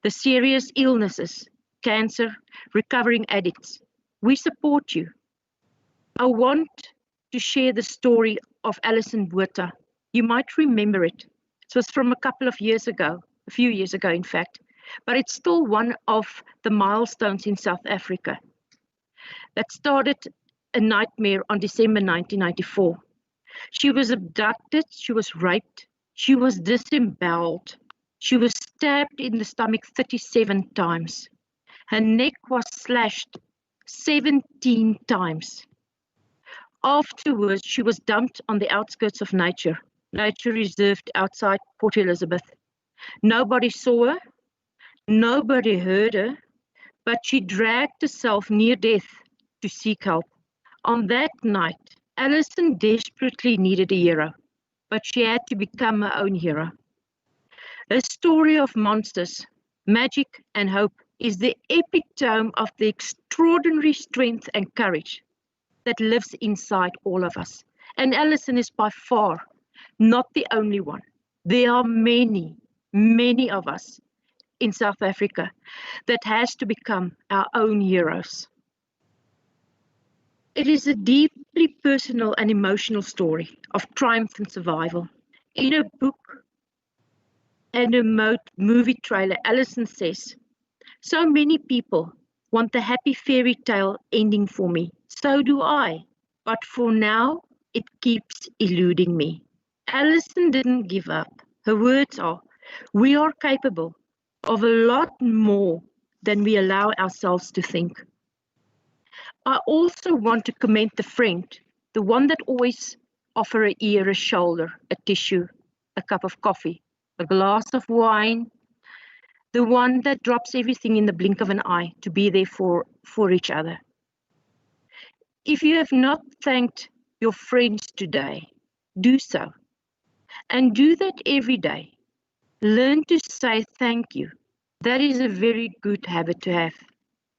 the serious illnesses, cancer, recovering addicts. We support you. I want to share the story of Alison Buerta. You might remember it. It was from a couple of years ago, a few years ago, in fact, but it's still one of the milestones in South Africa that started a nightmare on December 1994. She was abducted, she was raped, she was disemboweled, she was stabbed in the stomach 37 times. Her neck was slashed 17 times. Afterwards, she was dumped on the outskirts of nature reserved outside Port Elizabeth. Nobody saw her, nobody heard her, but she dragged herself near death to seek help. On that night, Alison desperately needed a hero, but she had to become her own hero. Her story of monsters, magic and hope is the epitome of the extraordinary strength and courage that lives inside all of us. And Alison is by far not the only one. There are many, many of us in South Africa that has to become our own heroes. It is a deeply personal and emotional story of triumph and survival. In a book and a movie trailer, Alison says, "So many people want the happy fairy tale ending for me. So do I. But for now, it keeps eluding me." Alison didn't give up. Her words are, "We are capable of a lot more than we allow ourselves to think." I also want to commend the friend, the one that always offers an ear, a shoulder, a tissue, a cup of coffee, a glass of wine, the one that drops everything in the blink of an eye to be there for each other. If you have not thanked your friends today, do so. And do that every day. Learn to say thank you. That is a very good habit to have,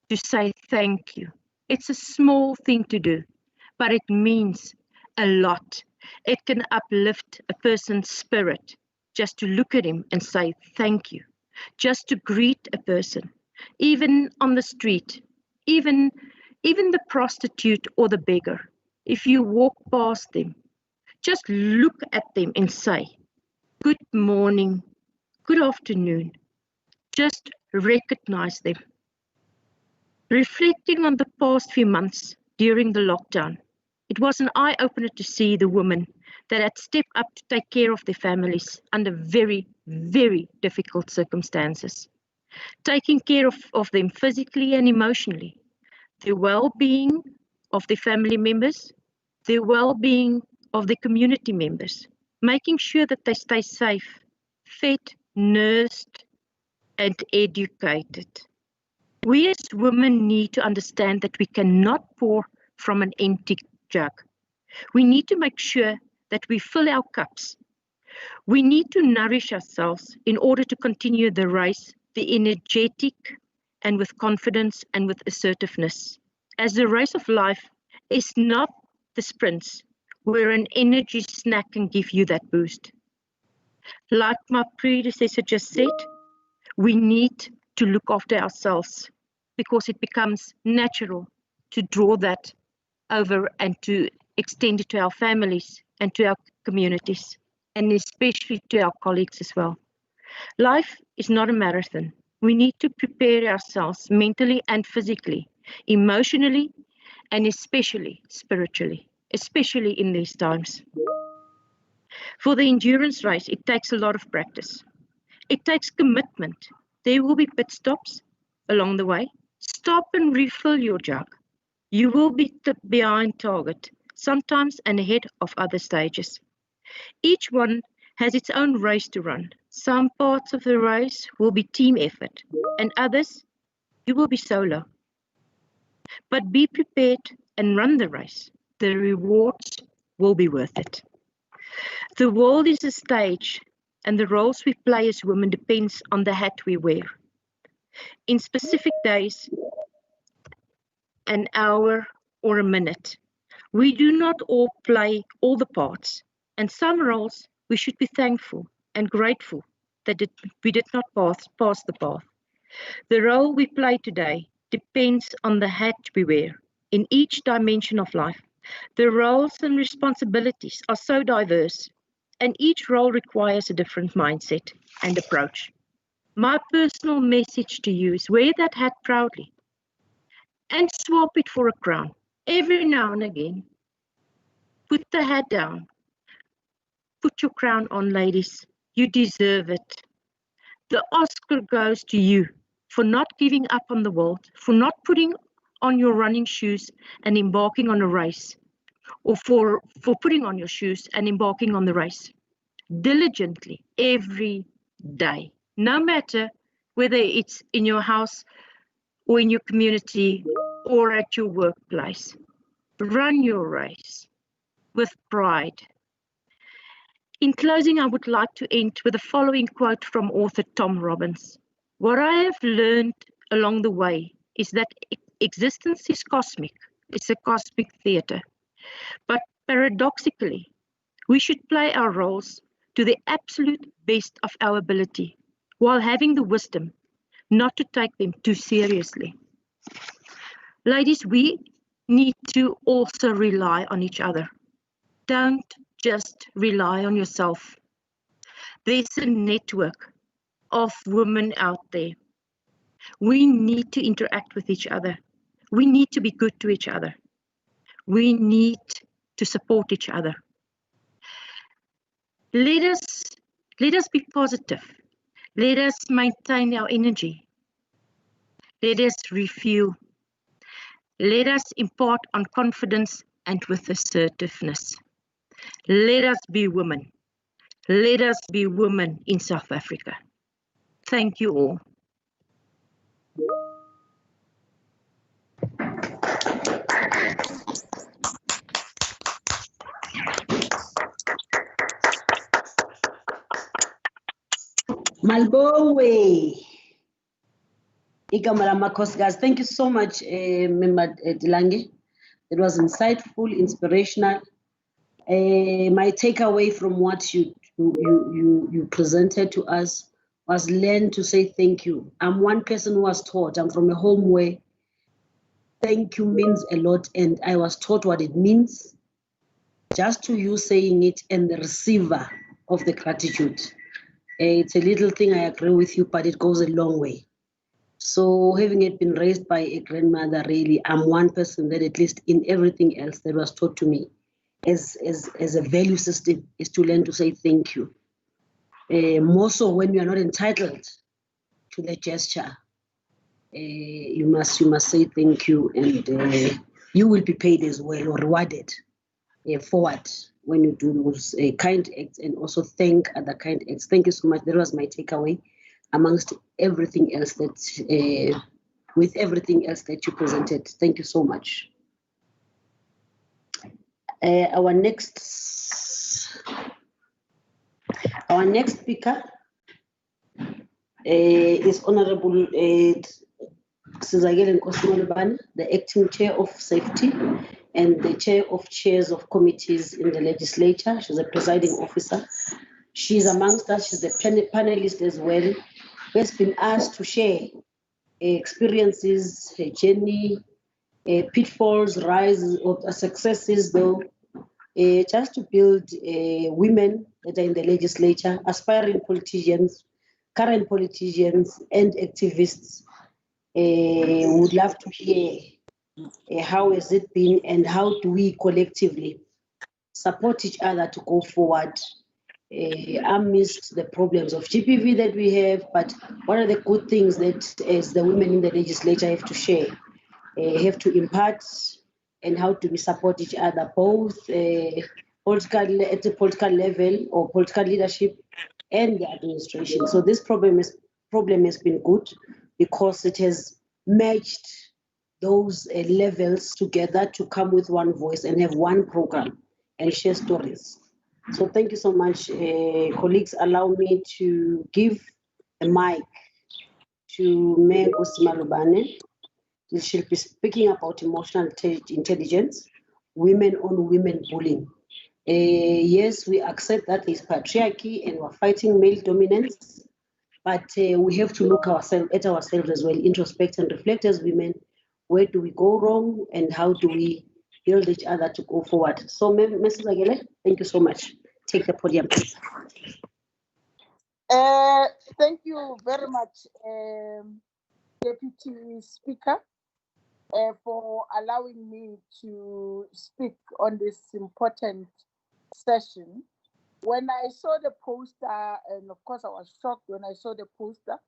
to say thank you. It's a small thing to do, but it means a lot. It can uplift a person's spirit just to look at him and say thank you, just to greet a person, even on the street, even the prostitute or the beggar. If you walk past them, just look at them and say, "Good morning, good afternoon." Just recognize them. Reflecting on the past few months during the lockdown, it was an eye-opener to see the women that had stepped up to take care of their families under very, very difficult circumstances, taking care of them physically and emotionally, the well-being of their family members, the well-being of the community members, making sure that they stay safe, fed, nursed, and educated. We as women need to understand that we cannot pour from an empty jug. We need to make sure that we fill our cups. We need to nourish ourselves in order to continue the race, the energetic and with confidence and with assertiveness. As the race of life is not the sprints, where an energy snack can give you that boost. Like my predecessor just said, we need to look after ourselves because it becomes natural to draw that over and to extend it to our families and to our communities, and especially to our colleagues as well. Life is not a marathon. We need to prepare ourselves mentally and physically, emotionally, and especially spiritually, especially in these times. For the endurance race, it takes a lot of practice. It takes commitment. There will be pit stops along the way. Stop and refill your jug. You will be behind target, sometimes and ahead of other stages. Each one has its own race to run. Some parts of the race will be team effort, and others you will be solo. But be prepared and run the race. The rewards will be worth it. The world is a stage, and the roles we play as women depends on the hat we wear. In specific days, an hour, or a minute, we do not all play all the parts, and some roles we should be thankful and grateful that we did not pass the path. The role we play today depends on the hat we wear in each dimension of life. The roles and responsibilities are so diverse, and each role requires a different mindset and approach. My personal message to you is wear that hat proudly and swap it for a crown every now and again. Put the hat down. Put your crown on, ladies. You deserve it. The Oscar goes to you for not giving up on the world, for not putting on your running shoes and embarking on a race, or for putting on your shoes and embarking on the race diligently every day, no matter whether it's in your house or in your community or at your workplace. Run your race with pride. In closing, I would like to end with the following quote from author Tom Robbins. What I have learned along the way is that existence is cosmic. It's a cosmic theater. But paradoxically, we should play our roles to the absolute best of our ability, while having the wisdom not to take them too seriously. Ladies, we need to also rely on each other. Don't just rely on yourself. There's a network of women out there. We need to interact with each other. We need to be good to each other. We need to support each other. Let us be positive. Let us maintain our energy. Let us refuel. Let us impart on confidence and with assertiveness. Let us be women. Let us be women in South Africa. Thank you all. Malbowe. Ikamala Makosgas. Thank you so much, Member Dilange. It was insightful, inspirational. My takeaway from what you presented to us was learn to say thank you. I'm one person who was taught. I'm from a home where thank you means a lot, and I was taught what it means. Just to you saying it and the receiver of the gratitude. It's a little thing, I agree with you, but it goes a long way. So having it been raised by a grandmother, really, I'm one person that at least in everything else that was taught to me as a value system is to learn to say thank you. More so when you are not entitled to the gesture, you must say thank you, and you will be paid as well or rewarded forward when you do those kind acts, and also thank other kind acts. Thank you so much. That was my takeaway amongst everything else that, with everything else that you presented. Thank you so much. Our next speaker is Honorable Sizakele Nkosi, the Acting Chair of Safety and the Chair of Chairs of Committees in the Legislature. She's a presiding officer. She's amongst us. She's a panelist as well, who has been asked to share experiences, her journey, pitfalls, rises, or successes, though, just to build women that are in the legislature, aspiring politicians, current politicians and activists would love to hear how has it been and how do we collectively support each other to go forward amidst the problems of GPV that we have, but what are the good things that as the women in the legislature have to share, have to impart, and how do we support each other, both political, at the political level or political leadership and the administration. So this problem has been good because it has merged those levels together to come with one voice and have one program and share stories. So thank you so much, colleagues. Allow me to give the mic to Meg Osimalubane. She'll be speaking about emotional intelligence, women on women bullying. Yes, we accept that there's patriarchy and we're fighting male dominance, but we have to look at ourselves as well, introspect and reflect as women. Where do we go wrong and how do we build each other to go forward? So, Mrs. Agele, thank you so much. Take the podium, please. Thank you very much, Deputy Speaker, for allowing me to speak on this important session. When I saw the poster, and of course I was shocked when I saw the poster,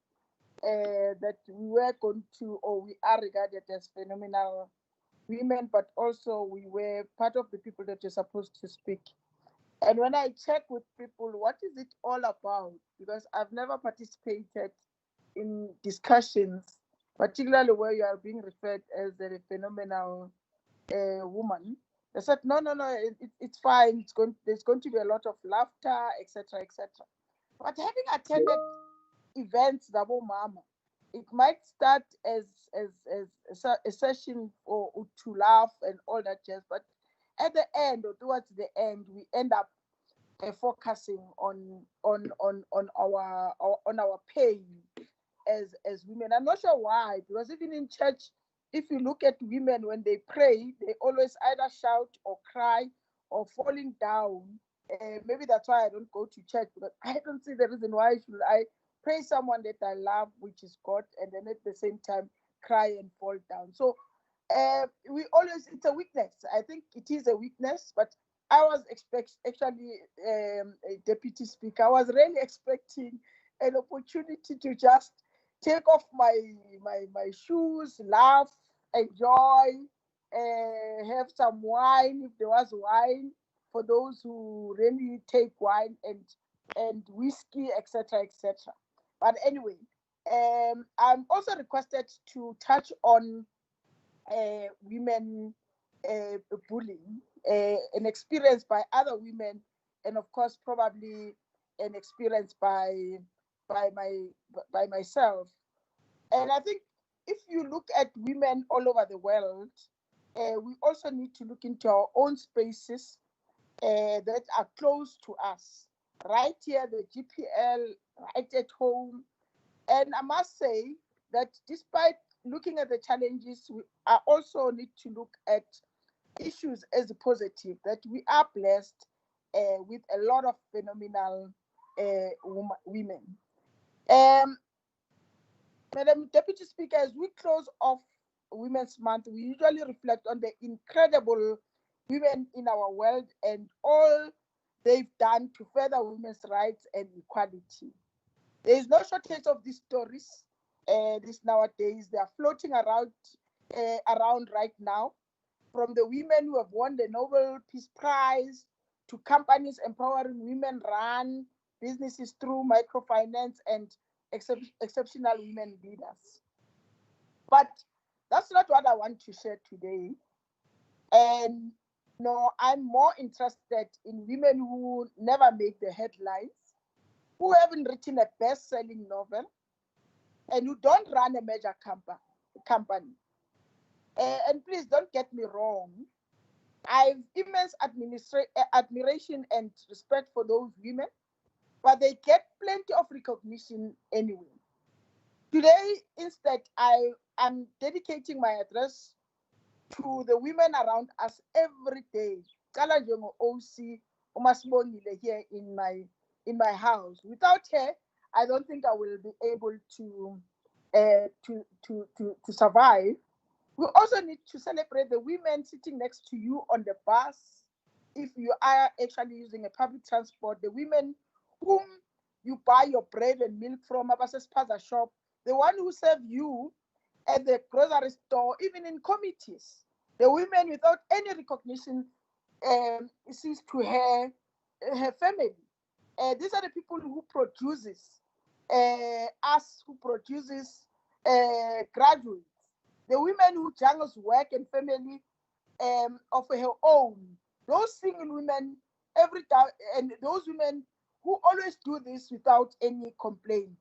that we were going to, or we are regarded as phenomenal women, but also we were part of the people that are supposed to speak. And when I check with people, what is it all about? Because I've never participated in discussions, particularly where you are being referred as a phenomenal woman. They said, no, it's fine. There's going to be a lot of laughter, etc., etc. But having attended events, Dabo Mama, it might start as a session for to laugh and all that jazz, but at the end or towards the end, we end up focusing on our pain as women. I'm not sure why, because even in church, if you look at women when they pray, they always either shout or cry or falling down. Maybe that's why I don't go to church, because I don't see the reason why should I praise someone that I love, which is God, and then at the same time cry and fall down. So we always, it's a weakness. I think it is a weakness, but I was actually, Deputy Speaker, I was really expecting an opportunity to just take off my shoes, laugh, enjoy, have some wine if there was wine for those who really take wine, and whiskey, etc., etc. But anyway, I'm also requested to touch on women bullying, an experience by other women, and of course probably an experience by myself. And I think if you look at women all over the world, we also need to look into our own spaces that are close to us, right here, the GPL, right at home. And I must say that despite looking at the challenges, we also need to look at issues as a positive, that we are blessed with a lot of phenomenal women. Madam Deputy Speaker, as we close off Women's Month, we usually reflect on the incredible women in our world and all they've done to further women's rights and equality. There is no shortage of these stories. This nowadays, they are floating around right now, from the women who have won the Nobel Peace Prize to companies empowering women run businesses through microfinance and exceptional women leaders. But that's not what I want to share today. And no, I'm more interested in women who never make the headlines, who haven't written a best-selling novel, and who don't run a major company. And please don't get me wrong. I have immense admiration and respect for those women, but they get plenty of recognition anyway. Today, instead, I am dedicating my address to the women around us every day. Kala njengo OC Umasibongile here in my house. Without her, I don't think I will be able to survive. We also need to celebrate the women sitting next to you on the bus. If you are actually using a public transport, the women whom you buy your bread and milk from, Spaza shop, the one who serve you at the grocery store, even in committees, the women without any recognition sees to her family. These are the people who produces us, who produces graduates. The women who jungles work and family of her own. Those single women every time, and those women who always do this without any complaint.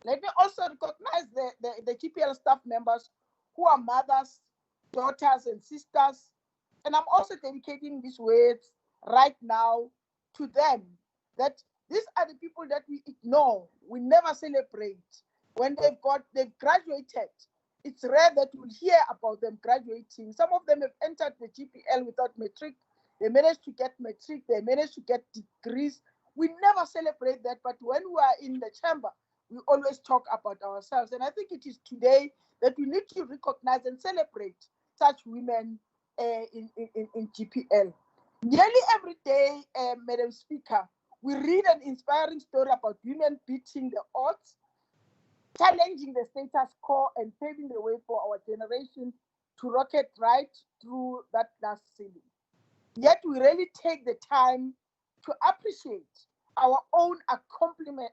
Let me also recognize the GPL staff members who are mothers, daughters, and sisters. And I'm also dedicating these words right now to them, that these are the people that we ignore, we never celebrate. When they've graduated, it's rare that we'll hear about them graduating. Some of them have entered the GPL without matric. They managed to get matric, they managed to get degrees. We never celebrate that, but when we are in the chamber, we always talk about ourselves. And I think it is today that we need to recognize and celebrate such women in GPL. Nearly every day, Madam Speaker, we read an inspiring story about women beating the odds, challenging the status quo, and paving the way for our generation to rocket right through that glass ceiling. Yet we really take the time to appreciate our own accomplishment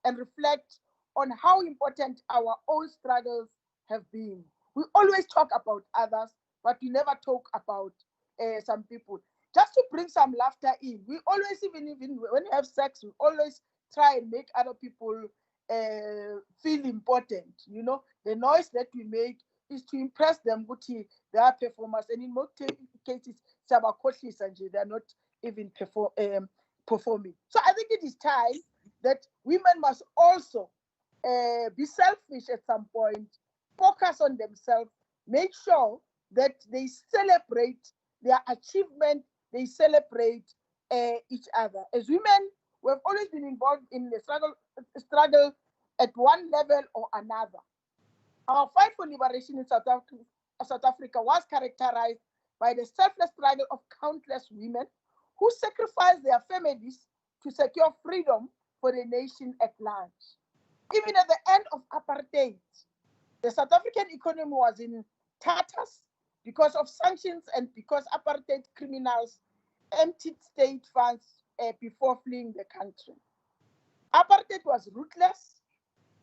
and reflect on how important our own struggles have been. We always talk about others, but we never talk about some people. Just to bring some laughter in, we always, even when we have sex, we always try and make other people feel important. You know, the noise that we make is to impress them, they are performers, and in most cases, they are not even performing. So I think it is time that women must also be selfish at some point, focus on themselves, make sure that they celebrate their achievement, they celebrate each other. As women, we have always been involved in the struggle at one level or another. Our fight for liberation in South Africa was characterized by the selfless struggle of countless women who sacrificed their families to secure freedom for the nation at large. Even at the end of apartheid, the South African economy was in tatters because of sanctions and because apartheid criminals emptied state funds before fleeing the country. Apartheid was ruthless,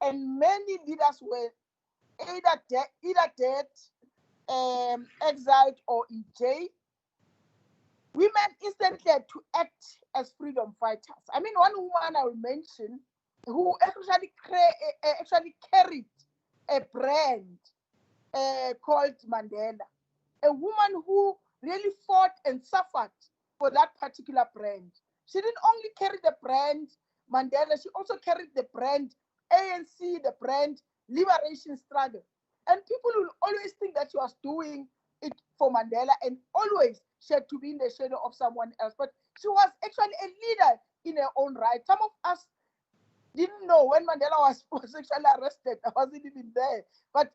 and many leaders were either dead, exiled, or in jail. Women instantly had to act as freedom fighters. I mean, one woman I will mention who actually carried a brand called Mandela, a woman who really fought and suffered for that particular brand. She didn't only carry the brand Mandela, she also carried the brand ANC, the brand liberation struggle. And people will always think that she was doing it for Mandela, and always she had to be in the shadow of someone else. But she was actually a leader in her own right. Some of us didn't know when Mandela was actually arrested. I wasn't even there. But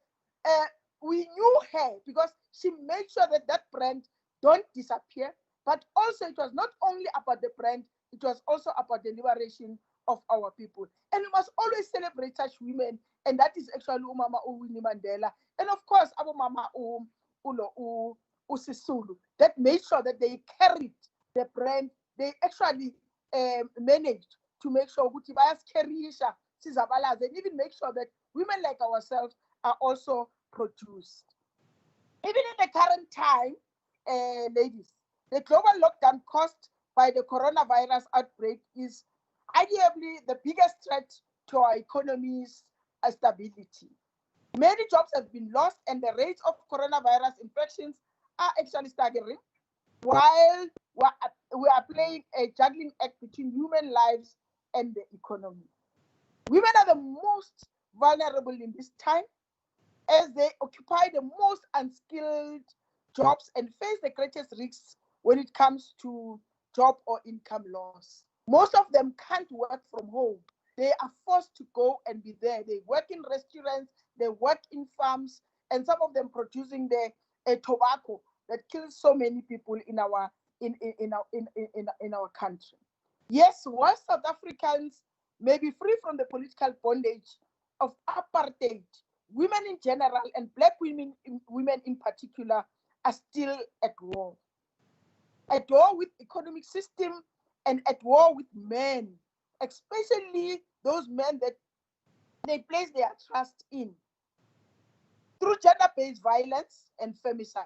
we knew her because she made sure that that brand don't disappear. But also it was not only about the brand, it was also about the liberation of our people. And we must always celebrate such women. And that is actually Umama Winnie Mandela. And of course, our Mama Usisulu, that made sure that they carried the brand. They actually managed to make sure and even make sure that women like ourselves are also produced. Even in the current time, ladies, the global lockdown caused by the coronavirus outbreak is arguably the biggest threat to our economy's stability. Many jobs have been lost, and the rates of coronavirus infections are actually staggering, while we are playing a juggling act between human lives and the economy. Women are the most vulnerable in this time, as they occupy the most unskilled jobs and face the greatest risks when it comes to job or income loss. Most of them can't work from home. They are forced to go and be there. They work in restaurants, they work in farms, and some of them producing the tobacco that kills so many people in our country. Yes, while South Africans may be free from the political bondage of apartheid, women in general and Black women in particular are still at war. At war with economic system and at war with men, especially those men that they place their trust in through gender-based violence and femicide.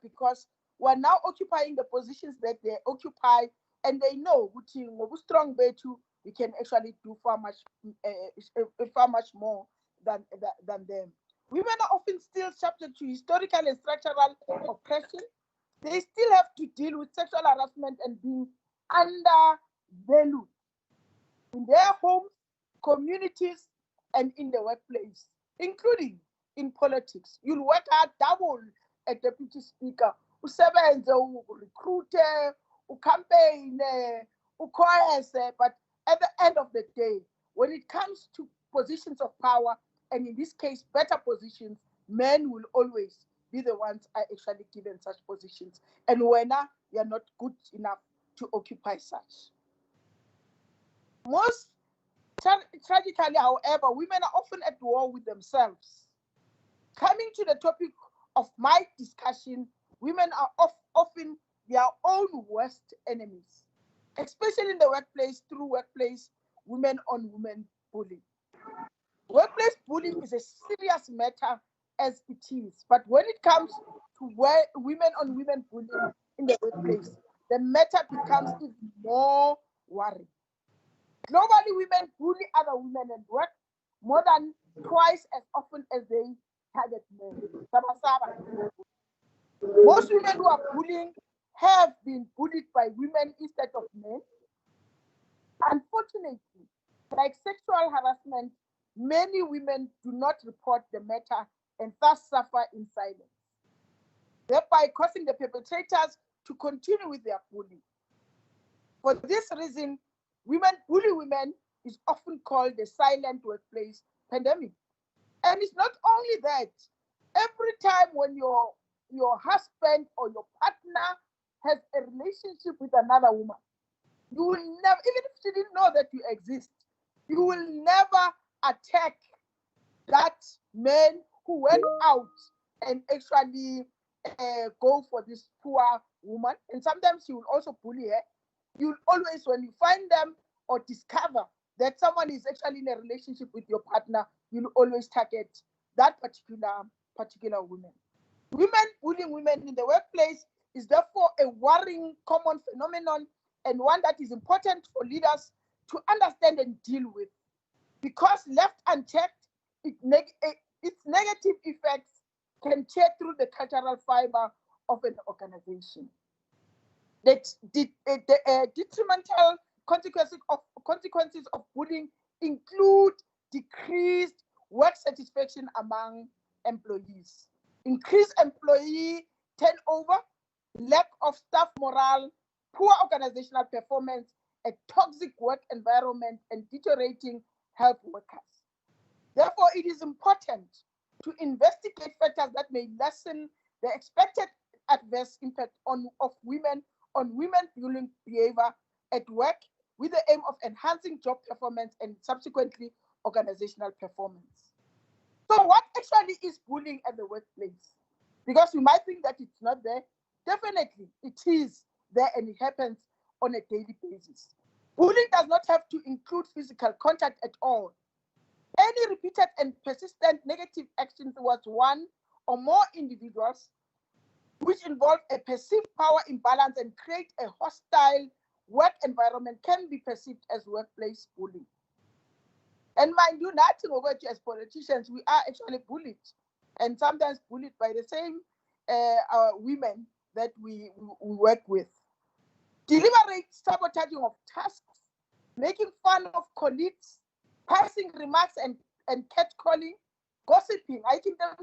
Because we're now occupying the positions that they occupy, and they know strong we can actually do far much more than them. Women are often still subject to historical and structural oppression. They still have to deal with sexual harassment and being undervalued in their homes, communities, and in the workplace, including in politics. You'll work hard double a deputy speaker, usebenze, recruit, campaign, but at the end of the day, when it comes to positions of power, and in this case, better positions, men will always be the ones are actually given such positions. And when you're not good enough to occupy such. Most tragically, however, women are often at war with themselves. Coming to the topic of my discussion, women are often their own worst enemies, especially in the workplace through workplace women-on-women bullying. Workplace bullying is a serious matter as it is, but when it comes to women-on-women bullying in the workplace, the matter becomes even more worrying. Globally, women bully other women at work more than twice as often as they target men. Most women who are bullying have been bullied by women instead of men. Unfortunately, like sexual harassment, many women do not report the matter and thus suffer in silence, thereby causing the perpetrators to continue with their bullying. For this reason, women bully women is often called the silent workplace pandemic. And it's not only that, every time when your husband or your partner has a relationship with another woman, you will never, even if she didn't know that you exist, you will never attack that man who went out and actually go for this poor woman. And sometimes you will also bully her. You'll always, when you find them or discover that someone is actually in a relationship with your partner, you'll always target that particular woman. Women bullying women in the workplace is therefore a worrying common phenomenon and one that is important for leaders to understand and deal with. Because left unchecked, its negative effects can tear through the cultural fiber of an organization. The detrimental consequences of bullying include decreased work satisfaction among employees, increased employee turnover, lack of staff morale, poor organizational performance, a toxic work environment, and deteriorating health workers. Therefore, it is important to investigate factors that may lessen the expected adverse impact of women on women-bullying behavior at work with the aim of enhancing job performance and subsequently organizational performance. So what actually is bullying at the workplace? Because you might think that it's not there. Definitely, it is there and it happens on a daily basis. Bullying does not have to include physical contact at all. Any repeated and persistent negative actions towards one or more individuals which involve a perceived power imbalance and create a hostile work environment can be perceived as workplace bullying. And mind you, nothing over as politicians, we are actually bullied, and sometimes bullied by the same women that we work with. Deliberate sabotaging of tasks, making fun of colleagues, passing remarks and catcalling, gossiping. I think that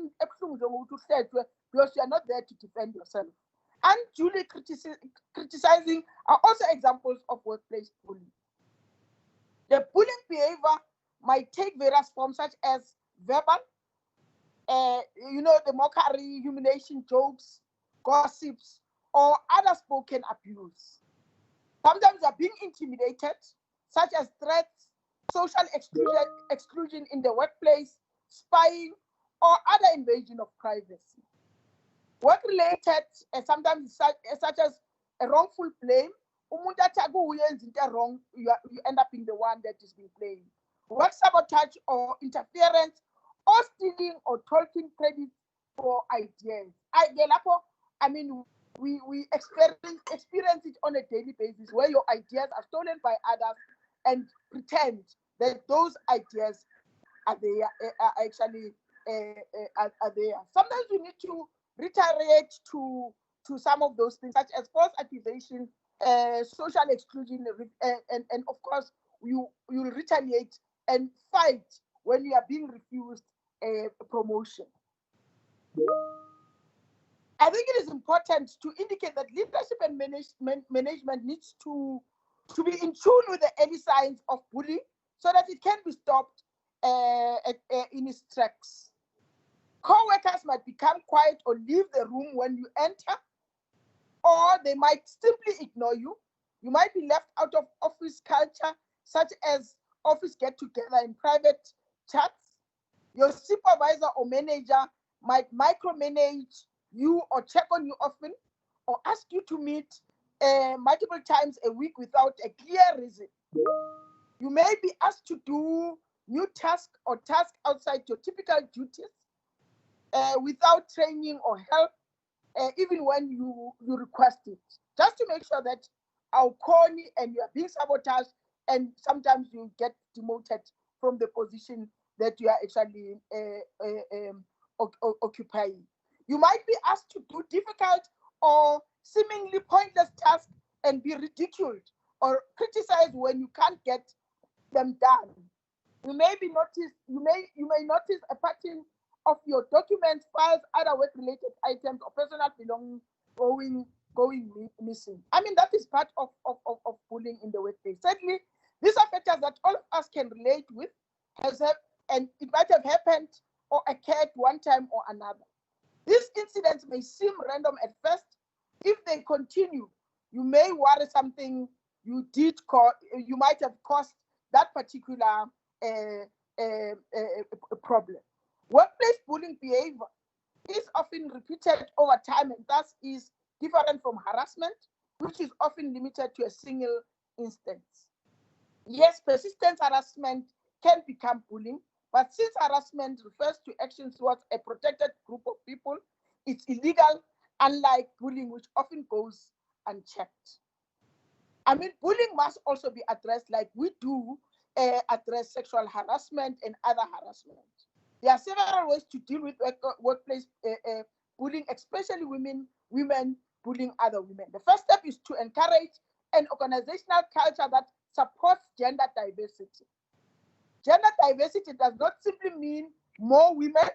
because you are not there to defend yourself. Unduly criticizing are also examples of workplace bullying. The bullying behavior might take various forms, such as verbal, the mockery, humiliation, jokes, gossips, or other spoken abuse. Sometimes they are being intimidated, such as threats, social exclusion in the workplace, spying, or other invasion of privacy. Work-related, sometimes such as a wrongful blame. Wrong, you end up being the one that is being blamed. Work sabotage or interference, or stealing or taking credit for ideas. I mean, we experience it on a daily basis, where your ideas are stolen by others and pretend that those ideas are actually there. Sometimes we need to reiterate to some of those things, such as false accusation, social exclusion, and of course you'll retaliate and fight when you are being refused a promotion. I think it is important to indicate that leadership and management needs to be in tune with the early signs of bullying, so that it can be stopped in its tracks. Co-workers might become quiet or leave the room when you enter, or they might simply ignore you. You might be left out of office culture, such as office get-together and private chats. Your supervisor or manager might micromanage you or check on you often, or ask you to meet multiple times a week without a clear reason. You may be asked to do new tasks or tasks outside your typical duties without training or help, even when you request it, just to make sure that our corny and you are being sabotaged, and sometimes you get demoted from the position that you are actually occupying. You might be asked to do difficult or seemingly pointless tasks and be ridiculed or criticized when you can't get them done. You may notice a pattern of your documents, files, other work-related items, or personal belongings going missing. I mean, that is part of bullying in the workplace. Certainly, these are factors that all of us can relate with, and it might have happened or occurred one time or another. These incidents may seem random at first. If they continue, you may worry something you might have caused that particular problem. Workplace bullying behavior is often repeated over time, and thus is different from harassment, which is often limited to a single instance. Yes, persistent harassment can become bullying, but since harassment refers to actions towards a protected group of people, it's illegal, unlike bullying, which often goes unchecked. I mean, bullying must also be addressed like we do address sexual harassment and other harassment. There are several ways to deal with workplace bullying, especially women bullying other women. The first step is to encourage an organizational culture that supports gender diversity. Gender diversity does not simply mean more women.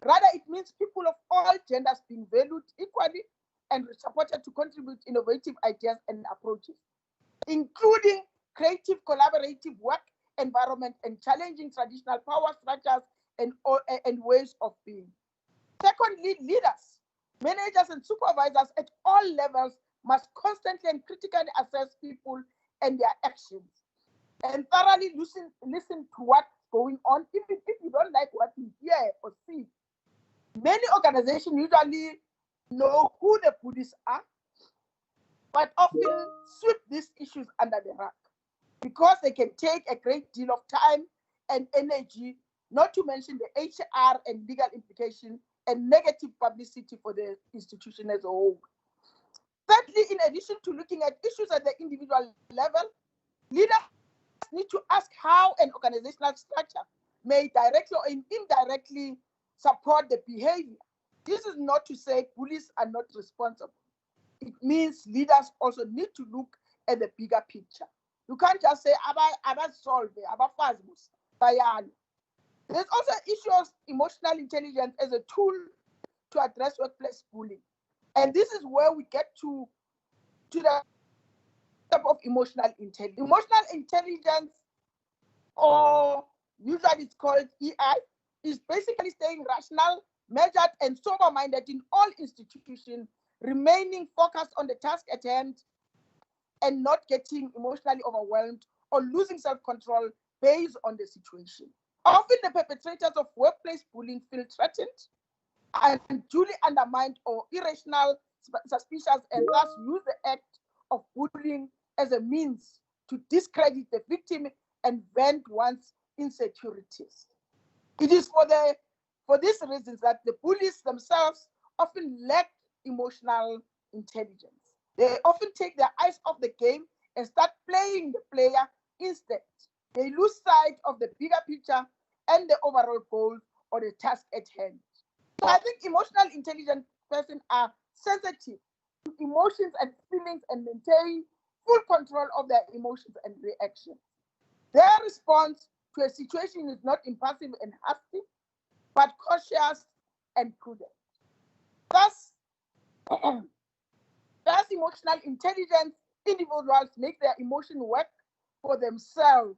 Rather, it means people of all genders being valued equally and supported to contribute innovative ideas and approaches, including creative, collaborative work environment and challenging traditional power structures and ways of being. Secondly, leaders, managers, and supervisors at all levels must constantly and critically assess people and their actions, and thoroughly listen to what's going on, even if you don't like what you hear or see. Many organizations usually know who the bullies are, but often sweep these issues under the rug because they can take a great deal of time and energy, not to mention the HR and legal implications and negative publicity for the institution as a whole. Thirdly, in addition to looking at issues at the individual level, leaders need to ask how an organizational structure may directly or indirectly support the behavior. This is not to say bullies are not responsible. It means leaders also need to look at the bigger picture. You can't just say, solve it, There's also issue of emotional intelligence as a tool to address workplace bullying. And this is where we get to the type of emotional intelligence. Emotional intelligence, or usually it's called EI, is basically staying rational, measured, and sober-minded in all institutions, remaining focused on the task at hand, and not getting emotionally overwhelmed or losing self-control based on the situation. Often the perpetrators of workplace bullying feel threatened and duly undermined or irrational, suspicious, and thus use the act of bullying as a means to discredit the victim and vent one's insecurities. It is for these reasons that the bullies themselves often lack emotional intelligence. They often take their eyes off the game and start playing the player instead. They lose sight of the bigger picture and the overall goal or the task at hand. So I think emotional intelligent persons are sensitive to emotions and feelings and maintain full control of their emotions and reactions. Their response to a situation is not impulsive and hasty, but cautious and prudent. Thus, emotional intelligence individuals make their emotion work for themselves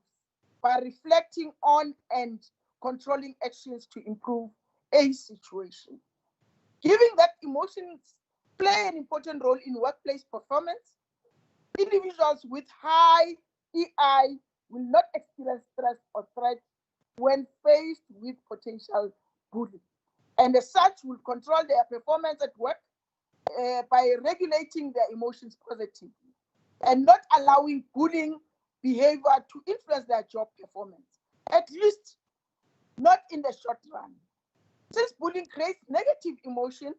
by reflecting on and controlling actions to improve a situation. Given that emotions play an important role in workplace performance, individuals with high EI will not experience stress or threat when faced with potential bullying, and as such will control their performance at work by regulating their emotions positively and not allowing bullying behavior to influence their job performance, at least not in the short run. Since bullying creates negative emotions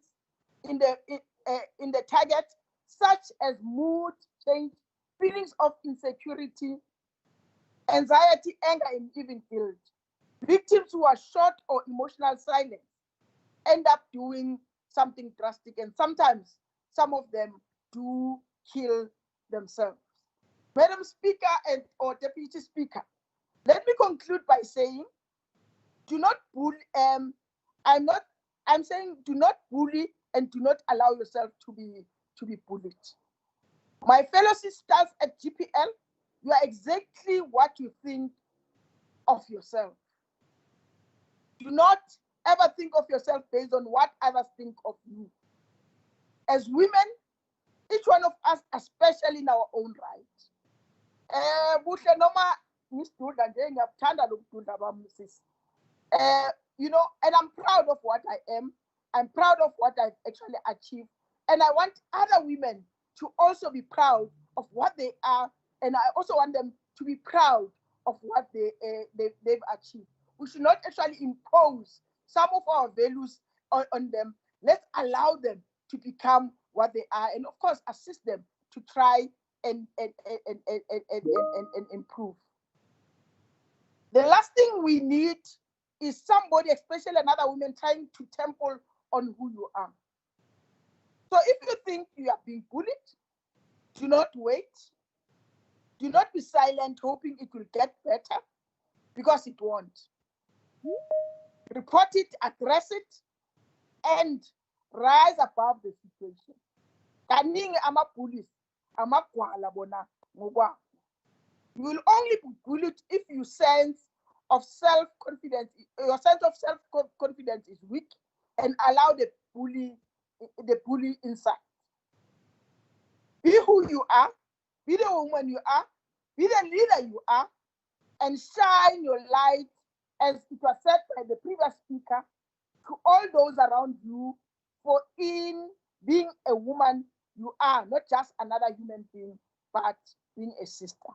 in the target, such as mood change, feelings of insecurity, anxiety, anger, and even guilt, victims who are short or emotional silent end up doing something drastic, and sometimes some of them do kill themselves. Madam Speaker or Deputy Speaker, let me conclude by saying, do not bully. I'm saying do not bully and do not allow yourself to be bullied. My fellow sisters at GPL, you are exactly what you think of yourself. Do not ever think of yourself based on what others think of you. As women, each one of us, especially in our own right. You know, and I'm proud of what I am. I'm proud of what I've actually achieved. And I want other women to also be proud of what they are. And I also want them to be proud of what they've achieved. We should not actually impose some of our values on them. Let's allow them to become what they are, and of course assist them to try and improve. The last thing we need is somebody, especially another woman, trying to trample on who you are. So if you think you are being bullied, do not wait. Do not be silent hoping it will get better, because it won't. Report it, address it, and rise above the situation. Kaningi ama-bullies, amagwala bona ngokwabo. You will only be bullied if your sense of self-confidence is weak, and allow the bully inside. Be who you are, be the woman you are, be the leader you are, and shine your light, as it was said by the previous speaker, to all those around you, for in being a woman, you are not just another human being, but being a sister.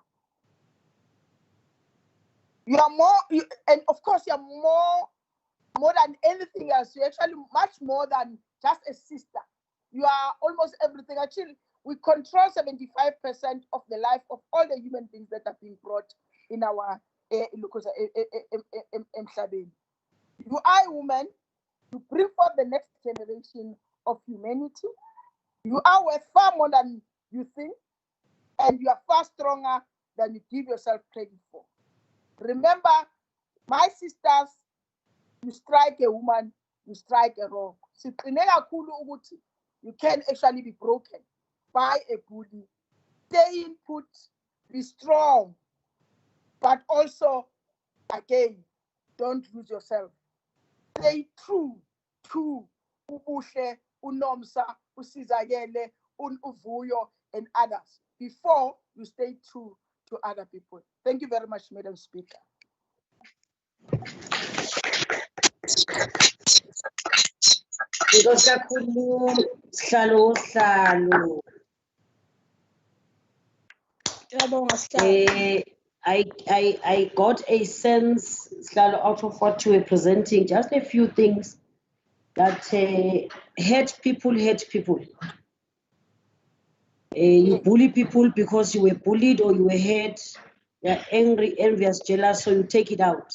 You are more, and of course, you are more than anything else. You're actually much more than just a sister. You are almost everything. Actually, we control 75% of the life of all the human beings that are being brought in our You are a woman. You bring forth the next generation of humanity. You are worth far more than you think, and you are far stronger than you give yourself credit for. Remember, my sisters, you strike a woman, you strike a rock. Siqine kakhulu ukuthi You can actually be broken by a bully. Stay in put, be strong, but also, again, don't lose yourself. Stay true to Ubuhle, Unomsa, Usizagele, Uvuyo, and others before you stay true to other people. Thank you very much, Madam Speaker. I got a sense, out of what you were presenting, just a few things that hurt people. You bully people because you were bullied or you were hurt. You're angry, envious, jealous, so you take it out.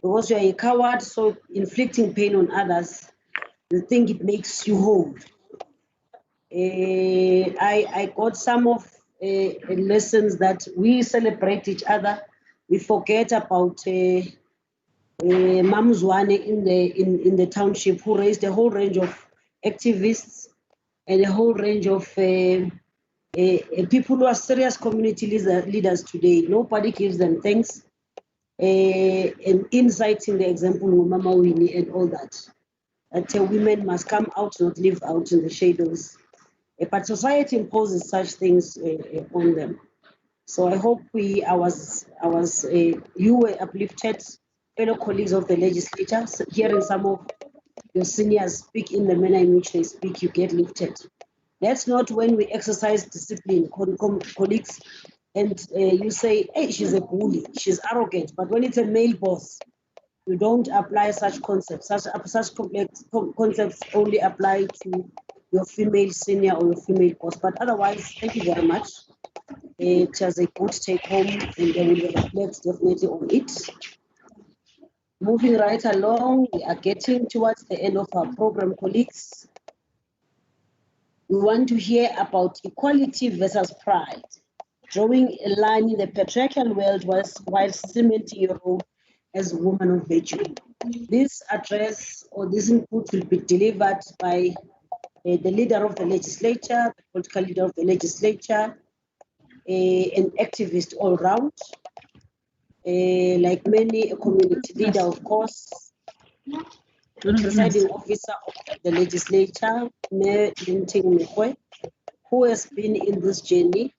Because you're a coward, so inflicting pain on others, you think it makes you whole. I got some of lessons that we celebrate each other. We forget about Mamuzwane in the township, who raised a whole range of activists and a whole range of people who are serious community leaders today. Nobody gives them thanks and insights in the example of Mama Winnie and all that. That women must come out, not live out in the shadows. But society imposes such things on them. So I hope you were uplifted, fellow colleagues of the legislature, hearing some of your seniors speak in the manner in which they speak, you get lifted. That's not when we exercise discipline, colleagues, and you say, hey, she's a bully, she's arrogant. But when it's a male boss, you don't apply such concepts. Such complex concepts only apply to your female senior or your female boss. But otherwise, thank you very much. It was a good take home, and they will reflect definitely on it. Moving right along, we are getting towards the end of our program, colleagues. We want to hear about equality versus pride, drawing a line in the patriarchal world while cementing your role as a woman of virtue. This address or this input will be delivered by the leader of the legislature, the political leader of the legislature, an activist all round, like many, a community leader, of course, presiding officer of the legislature, Mayor Linting Mekwe, who has been in this journey,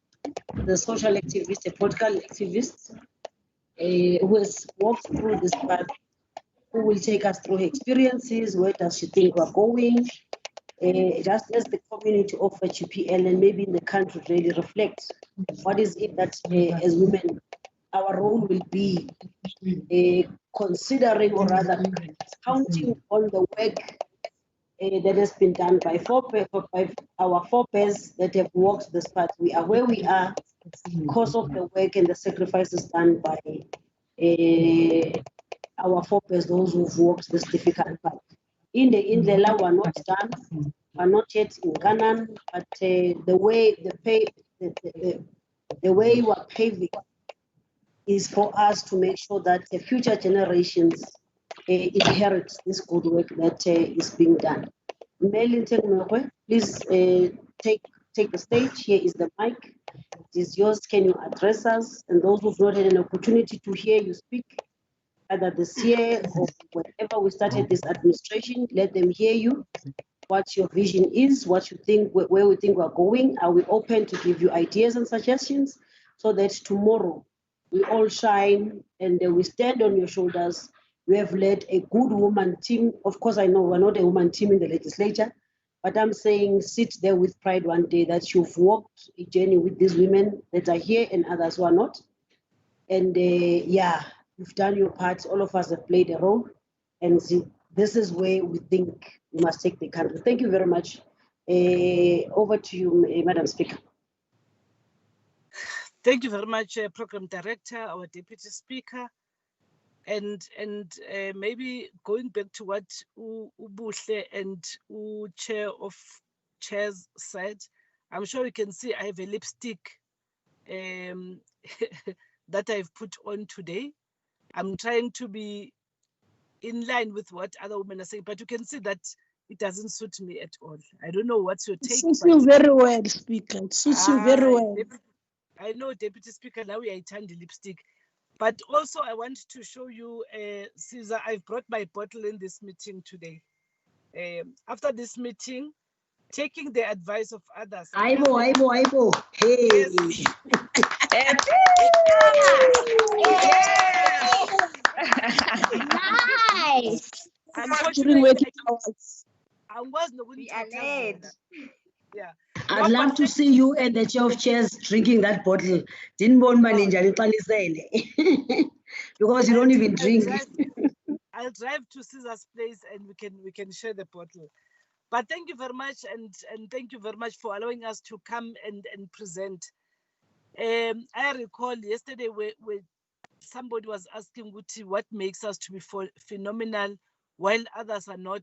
the social activist, a political activist, who has walked through this path, who will take us through her experiences, where does she think we're going, just as the community of GPL and maybe in the country really reflect what is it that as women our role will be, considering or rather counting on the work that has been done by our forebears that have walked this path. We are where we are because of the work and the sacrifices done by our forebears, those who've walked this difficult path. In the Indlela, we're not done, we're not yet in Ghana, but the way you are paving is for us to make sure that the future generations inherit this good work that is being done. Please take the stage. Here is the mic. It is yours. Can you address us? And those who've not had an opportunity to hear you speak, either this year or whenever we started this administration, let them hear you, what your vision is, what you think, where we think we're going. Are we open to give you ideas and suggestions so that tomorrow we all shine and we stand on your shoulders? You have led a good woman team. Of course, I know we're not a woman team in the legislature, but I'm saying sit there with pride one day that you've walked a journey with these women that are here and others who are not. And yeah, you've done your part. All of us have played a role. And this is where we think we must take the country. Thank you very much. Over to you, Madam Speaker. Thank you very much, Program Director, our Deputy Speaker. And maybe going back to what Ubuhle and Chair of Chairs said, I'm sure you can see I have a lipstick that I've put on today. I'm trying to be in line with what other women are saying, but you can see that it doesn't suit me at all. I don't know what's your It take. suits you very well, Speaker. It suits you very well. I know, Deputy Speaker, now we are turning the lipstick. But also I want to show you, Caesar, I've brought my bottle in this meeting today. After this meeting, taking the advice of others. Aibo. Hey. Yes. Nice. Unfortunately, We are late. yeah. I'd love to see you at the chair of chairs drinking that bottle. Because you don't even drink. I'll drive to Caesar's place and we can share the bottle. But thank you very much, and thank you very much for allowing us to come and present. I recall yesterday where somebody was asking Guti what makes us to be phenomenal while others are not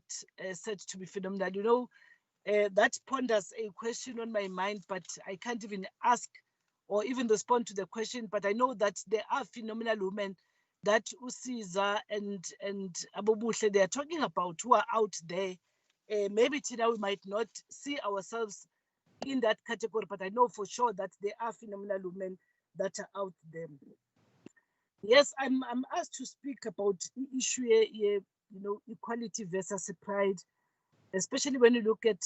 said to be phenomenal. You know, that ponders a question on my mind, but I can't even ask or even respond to the question. But I know that there are phenomenal women that Usiza and Abobushe they are talking about who are out there. Maybe today we might not see ourselves in that category, but I know for sure that there are phenomenal women that are out there. Yes, I'm asked to speak about the issue here, you know, equality versus pride, especially when you look at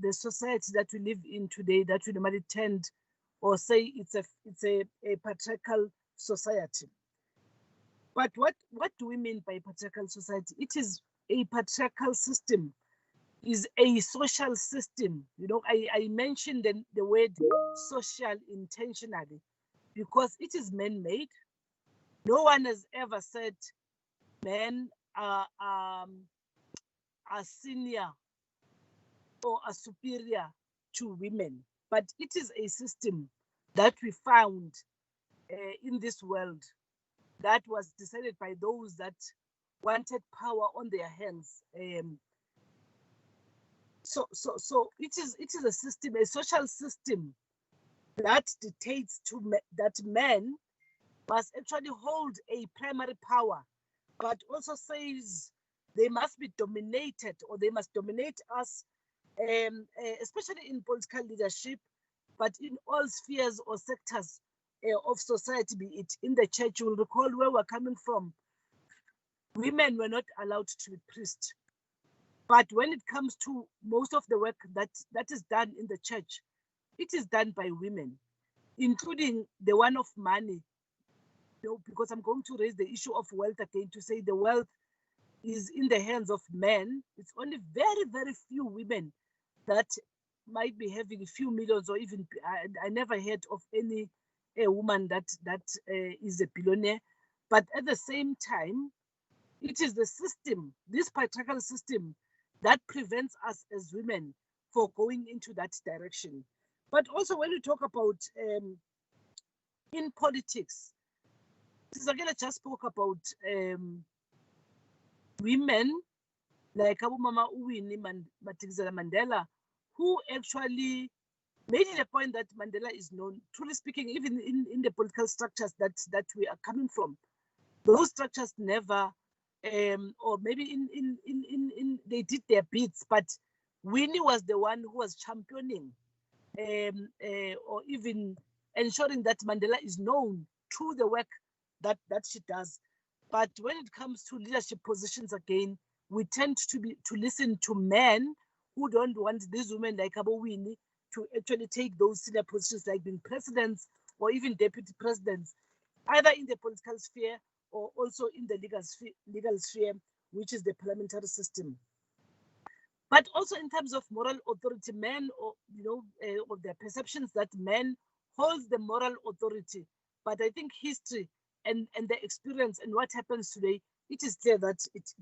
the society that we live in today, that we normally tend or say it's a patriarchal society. But what do we mean by patriarchal society? It is a patriarchal system, is a social system. You know, I mentioned the word social intentionally because it is man-made. No one has ever said men are senior or are superior to women, but it is a system that we found in this world that was decided by those that wanted power on their hands. So it is a system, a social system that dictates that men must actually hold a primary power, but also says they must be dominated or they must dominate us, especially in political leadership, but in all spheres or sectors of society, be it in the church. You will recall where we're coming from. Women were not allowed to be priests. But when it comes to most of the work that is done in the church, it is done by women, including the one of money. You know, because I'm going to raise the issue of wealth again to say the wealth is in the hands of men. It's only very, very few women that might be having a few millions or even, I never heard of any woman that is a billionaire. But at the same time, it is the system, this patriarchal system, that prevents us as women for going into that direction. But also when we talk about in politics, Sizakela just spoke about women like Abu Mama Uwini Madikizela Mandela, who actually made it a point that Mandela is known, truly speaking, even in the political structures that we are coming from. Those structures never, or maybe in they did their bits, but Winnie was the one who was championing or even ensuring that Mandela is known through the work that she does. But when it comes to leadership positions again, we tend to listen to men who don't want these women like Abo Winnie to actually take those senior positions like being presidents or even deputy presidents, either in the political sphere or also in the legal sphere, which is the parliamentary system. But also in terms of moral authority, men, or of their perceptions that men hold the moral authority. But I think history and the experience and what happens today, it is clear that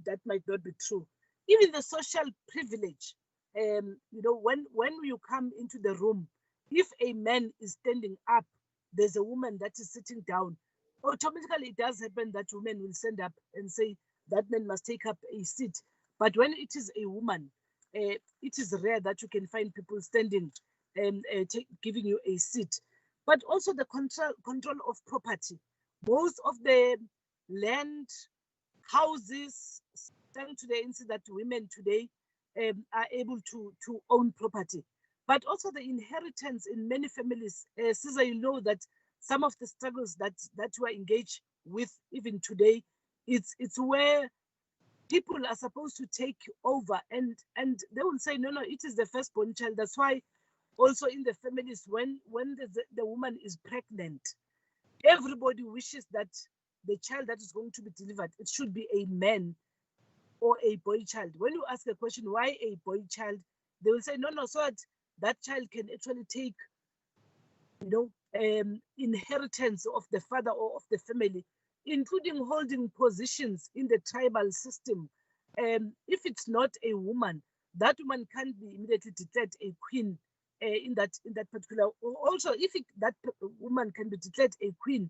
that might not be true. Even the social privilege, when you come into the room, if a man is standing up, there's a woman that is sitting down. Automatically, it does happen that women will stand up and say that man must take up a seat. But when it is a woman, it is rare that you can find people standing and giving you a seat. But also the control of property. Most of the land, houses, thanks to the incident that women today are able to own property. But also the inheritance in many families. Caesar, you know that some of the struggles that we are engaged with even today, it's where people are supposed to take over, and they will say, no, it is the firstborn child. That's why also in the families, when the woman is pregnant, everybody wishes that the child that is going to be delivered, it should be a man or a boy child. When you ask a question, why a boy child, they will say, no, so that child can actually take, inheritance of the father or of the family, including holding positions in the tribal system. If it's not a woman, that woman can't be immediately declared a queen in that particular. Also, if that woman can be declared a queen,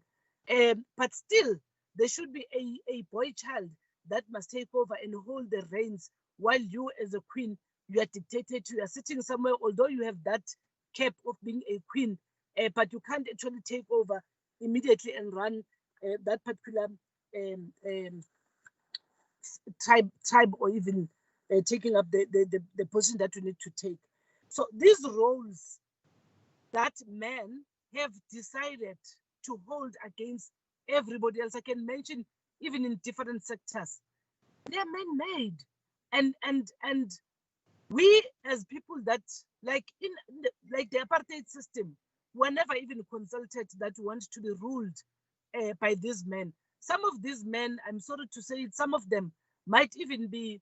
but still there should be a boy child that must take over and hold the reins, while you as a queen, you are dictated to. You are sitting somewhere, although you have that cap of being a queen, but you can't actually take over immediately and run that particular tribe, or even taking up the position that you need to take. So these roles that men have decided to hold against everybody else, I can mention even in different sectors, they are man-made, and we as people that like the apartheid system were never even consulted that want to be ruled by these men. Some of these men, I'm sorry to say it, some of them might even be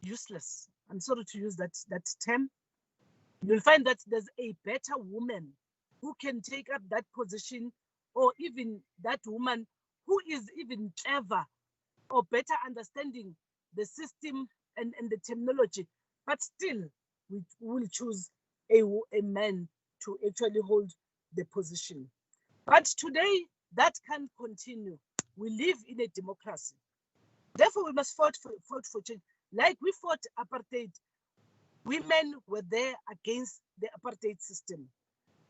useless. I'm sorry to use that term. You'll find that there's a better woman who can take up that position, or even that woman who is even clever or better understanding the system and the terminology, but still we will choose a man to actually hold the position. But today that can't continue. We live in a democracy. Therefore, we must fight for change. Like we fought apartheid, women were there against the apartheid system.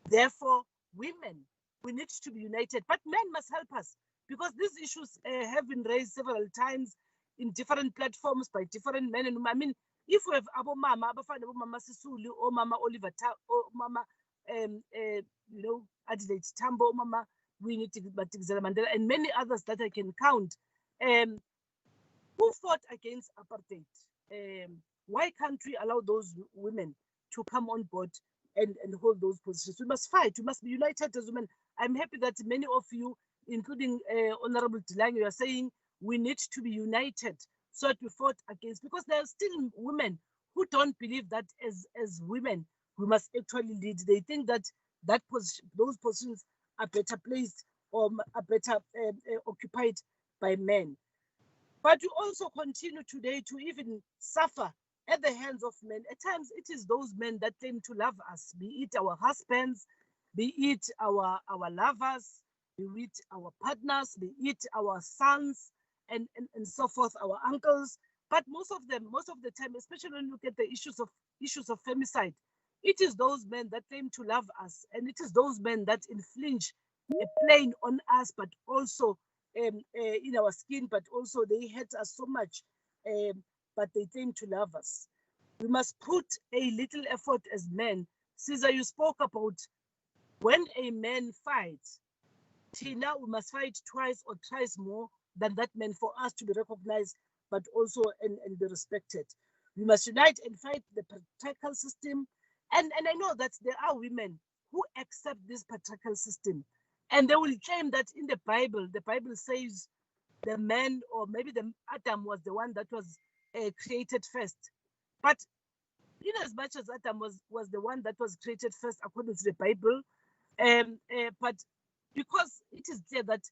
Therefore, women, we need to be united, but men must help us, because these issues have been raised several times in different platforms by different men and women. I mean, if we have Mama Sisulu, or Mama Oliver, or Mama, Adelaide Tambo, Mama Winnie Mandela, and many others that I can count, who fought against apartheid. Why can't we allow those women to come on board and hold those positions? We must fight. We must be united as women. I'm happy that many of you, including Honorable Dilang, you are saying we need to be united so that we fought against, because there are still women who don't believe that as women we must actually lead. They think that those positions are better placed or are better occupied by men. But we also continue today to even suffer at the hands of men. At times, it is those men that claim to love us, be it our husbands, be it our lovers, be it our partners, be it our sons, and so forth, our uncles. But most of the time, especially when you look at the issues of femicide, it is those men that claim to love us, and it is those men that inflict a pain on us, but also in our skin, but also they hurt us so much, but they claim to love us. We must put a little effort as men. Caesar, you spoke about when a man fights, Tina, we must fight twice or thrice more than that man for us to be recognized, but also and be respected. We must unite and fight the patriarchal system. And I know that there are women who accept this patriarchal system, and they will claim that in the Bible says the man, or maybe Adam was the one that was created first. But in as much as Adam was the one that was created first according to the Bible, but because it is clear that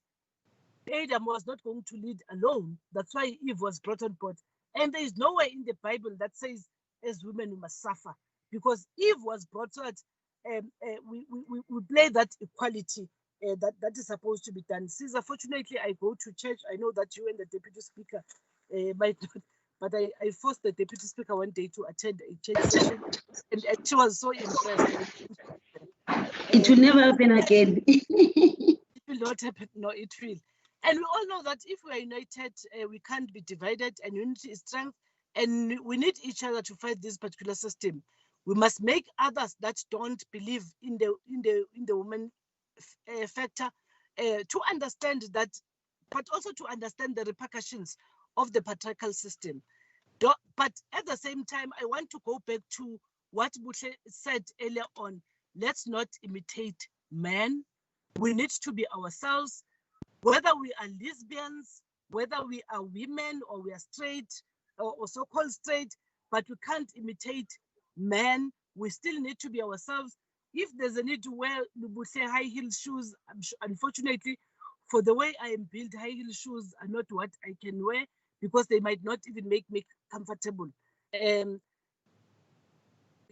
Adam was not going to lead alone, that's why Eve was brought on board. And there is nowhere in the Bible that says as women we must suffer, because Eve was brought so that we play that equality that is supposed to be done. Caesar, fortunately, I go to church. I know that you and the deputy speaker might not, but I forced the deputy speaker one day to attend a church session, and she was so impressed. It will never happen again. It will not happen. No, it will. And we all know that if we are united, we can't be divided, and unity is strength. And we need each other to fight this particular system. We must make others that don't believe in the woman factor to understand that, but also to understand the repercussions of the patriarchal system. But at the same time, I want to go back to what Buhle said earlier on. Let's not imitate men. We need to be ourselves, whether we are lesbians, whether we are women or we are straight or so-called straight, but we can't imitate men. We still need to be ourselves. If there's a need to wear high heel shoes, unfortunately, for the way I am built, high heel shoes are not what I can wear because they might not even make me comfortable.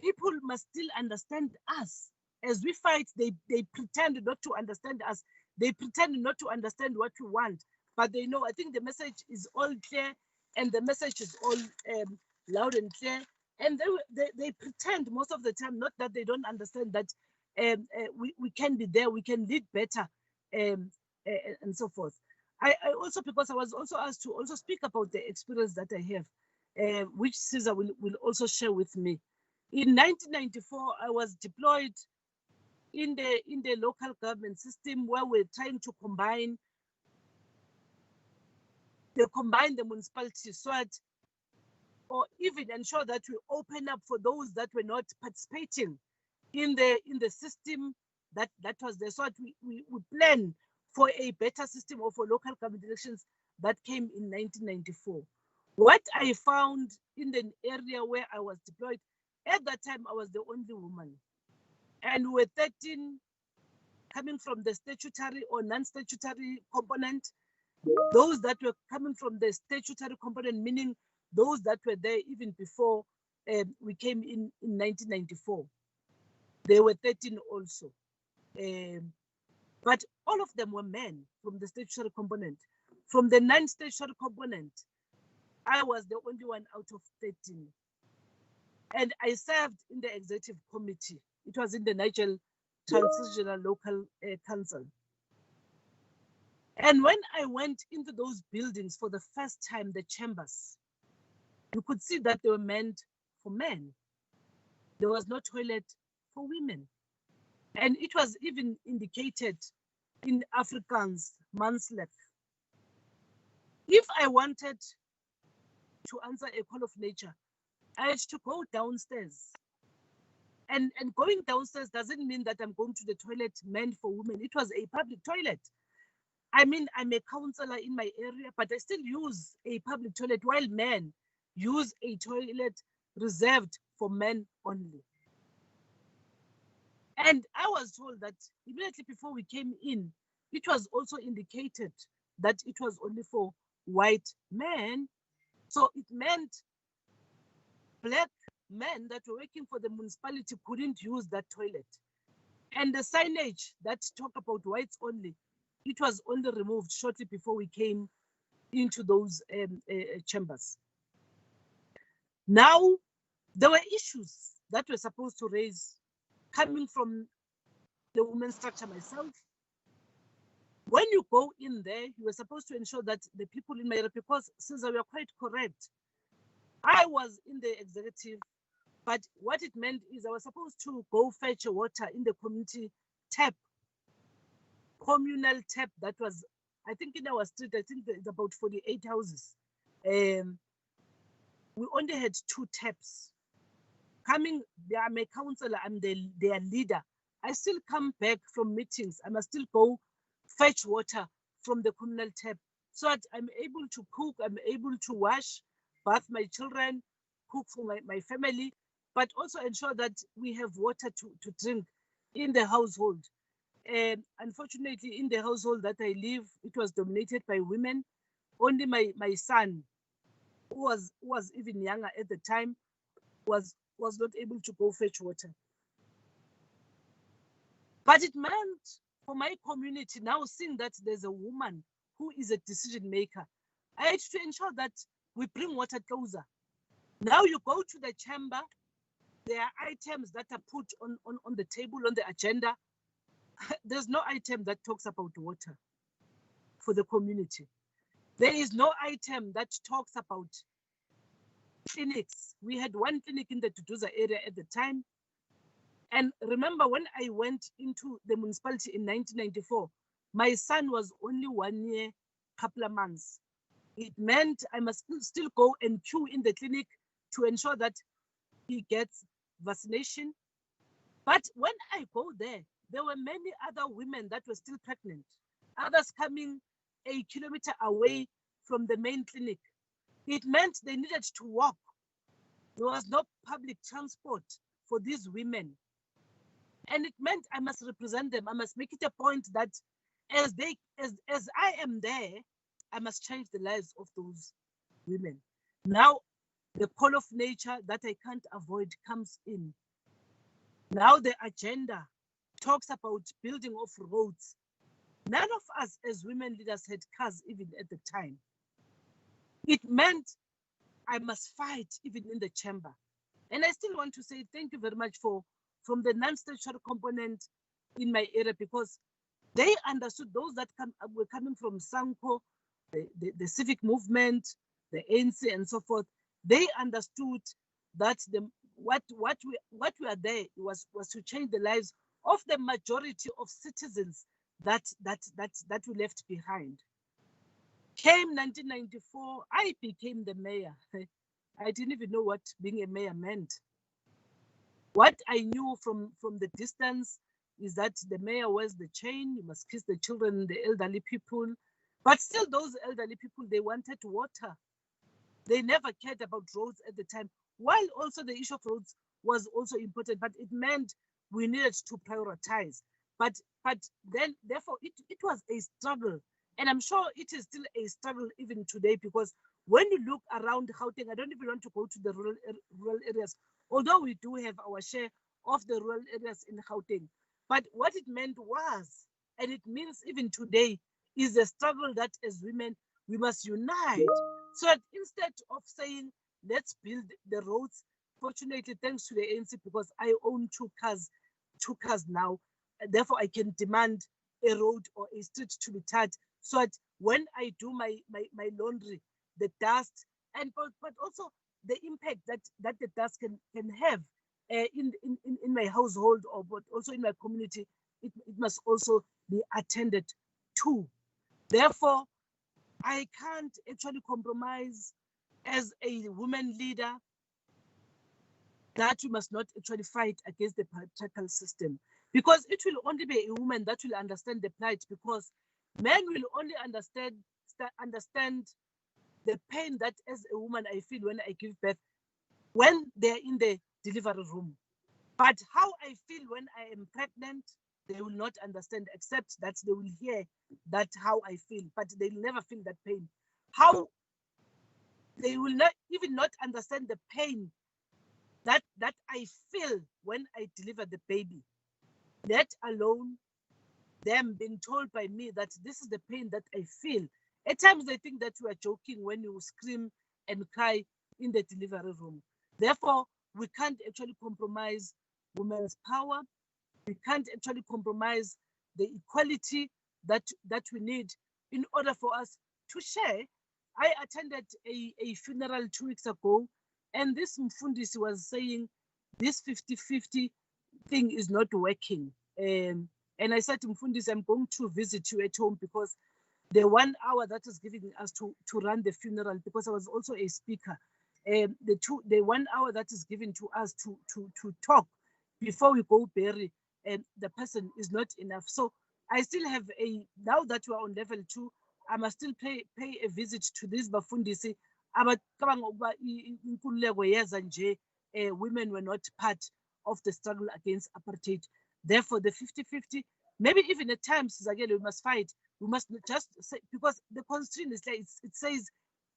People must still understand us. As we fight, they pretend not to understand us. They pretend not to understand what we want, but they know. I think the message is all clear, and the message is all loud and clear. And they pretend most of the time, not that they don't understand that we can be there, we can lead better, and so forth. I also, because I was also asked to also speak about the experience that I have, which Caesar will also share with me. In 1994, I was deployed in the local government system where we're trying to combine the municipality SWAT, or even ensure that we open up for those that were not participating in the system that was there. So we plan for a better system of local government elections that came in 1994. What I found in the area where I was deployed, at that time I was the only woman, and we were 13 coming from the statutory or non-statutory component. Those that were coming from the statutory component, meaning those that were there even before we came in 1994. They were 13 also. But all of them were men from the statutory component. From the non-statutory component, I was the only one out of 13. And I served in the executive committee. It was in the Nigel Transitional Local Council. And when I went into those buildings for the first time, the chambers, you could see that they were meant for men. There was no toilet for women. And it was even indicated in Afrikaans, manslek. If I wanted to answer a call of nature, I had to go downstairs. And going downstairs doesn't mean that I'm going to the toilet meant for women. It was a public toilet. I mean, I'm a counselor in my area, but I still use a public toilet while men use a toilet reserved for men only. And I was told that immediately before we came in, it was also indicated that it was only for white men. So it meant black men that were working for the municipality couldn't use that toilet. And the signage that talk about whites only, it was only removed shortly before we came into those chambers. Now, there were issues that were supposed to raise coming from the women's structure myself. When you go in there, you were supposed to ensure that the people in my area, because since we are quite correct, I was in the executive, but what it meant is I was supposed to go fetch water in the community tap, communal tap that was, I think in our street, I think it's about 48 houses. We only had 2 taps. Coming, I'm a counselor, I'm their leader. I still come back from meetings. I must still go fetch water from the communal tap so that I'm able to cook, I'm able to wash, bath my children, cook for my family, but also ensure that we have water to drink in the household. And unfortunately, in the household that I live, it was dominated by women. Only my son, who was even younger at the time, was not able to go fetch water. But it meant for my community now, seeing that there's a woman who is a decision maker, I had to ensure that we bring water closer. Now you go to the chamber, there are items that are put on the table, on the agenda. There's no item that talks about water for the community. There is no item that talks about clinics. We had one clinic in the Duduza area at the time. And remember, when I went into the municipality in 1994, my son was only 1 year, couple of months. It meant I must still go and queue in the clinic to ensure that he gets vaccination. But when I go there were many other women that were still pregnant, others coming a kilometer away from the main clinic. It meant they needed to walk. There was no public transport for these women. And it meant I must represent them. I must make it a point that as I am there, I must change the lives of those women. Now, the call of nature that I can't avoid comes in. Now the agenda talks about building of roads. None of us as women leaders had cars even at the time. It meant I must fight even in the chamber. And I still want to say thank you very much from the non-statutory component in my area, because they understood, those that were coming from Sanko, the civic movement, the ANC and so forth. They understood that what we are there was to change the lives of the majority of citizens that we left behind. Came 1994, I became the mayor. I didn't even know what being a mayor meant. What I knew from the distance is that the mayor wears the chain, you must kiss the children, the elderly people. But still, those elderly people, they wanted water. They never cared about roads at the time, while also the issue of roads was also important, but it meant we needed to prioritize. But then, therefore, it was a struggle. And I'm sure it is still a struggle even today, because when you look around Gauteng, I don't even want to go to the rural areas, although we do have our share of the rural areas in Gauteng. But what it meant was, and it means even today, is a struggle that as women, we must unite. So that instead of saying, let's build the roads, fortunately, thanks to the ANC, because I own two cars now, therefore I can demand a road or a street to be tarred, so that when I do my laundry, the dust, and but also the impact that the dust can have in my household, or but also in my community, it must also be attended to. Therefore, I can't actually compromise as a woman leader that we must not actually fight against the patriarchal system, because it will only be a woman that will understand the plight, because men will only understand the pain that as a woman I feel when I give birth, when they're in the delivery room. But how I feel when I am pregnant, they will not understand, except that they will hear that how I feel, but they will never feel that pain. How they will not even not understand the pain that I feel when I deliver the baby, let alone them being told by me that this is the pain that I feel. At times they think that we are joking when you scream and cry in the delivery room. Therefore, we can't actually compromise women's power. We can't actually compromise the equality that we need in order for us to share. I attended a funeral 2 weeks ago, and this Mfundisi was saying this 50-50 thing is not working. And I said to Mfundisi, I'm going to visit you at home, because the 1 hour that is giving us to run the funeral, because I was also a speaker, the 1 hour that is given to us to talk before we go bury, and the person is not enough. So I still have now that we are on level 2, I must still pay a visit to this Bafundisi. Women were not part of the struggle against apartheid. Therefore, the 50-50, maybe even at times, again, we must fight. We must just say, because the constitution is like, it says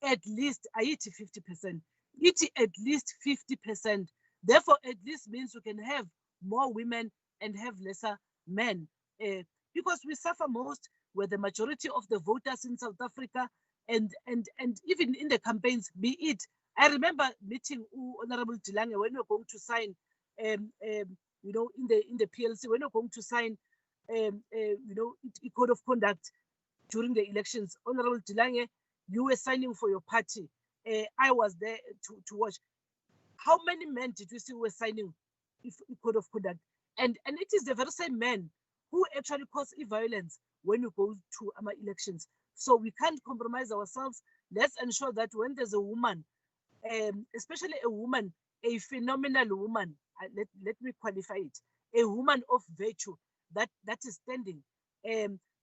at least 50%. It at least 50%. Therefore, at least means we can have more women and have lesser men. Because we suffer most where the majority of the voters in South Africa, and even in the campaigns, be it. I remember meeting Honorable Dilange when we were going to sign, in the PLC, when we were going to sign, a code of conduct during the elections. Honorable Dilange, you were signing for your party. I was there to watch. How many men did you see were signing if code of conduct? And it is the very same men who actually cause violence when we go to our elections. So we can't compromise ourselves. Let's ensure that when there's a woman, especially a woman, a phenomenal woman, let me qualify it, a woman of virtue that is standing.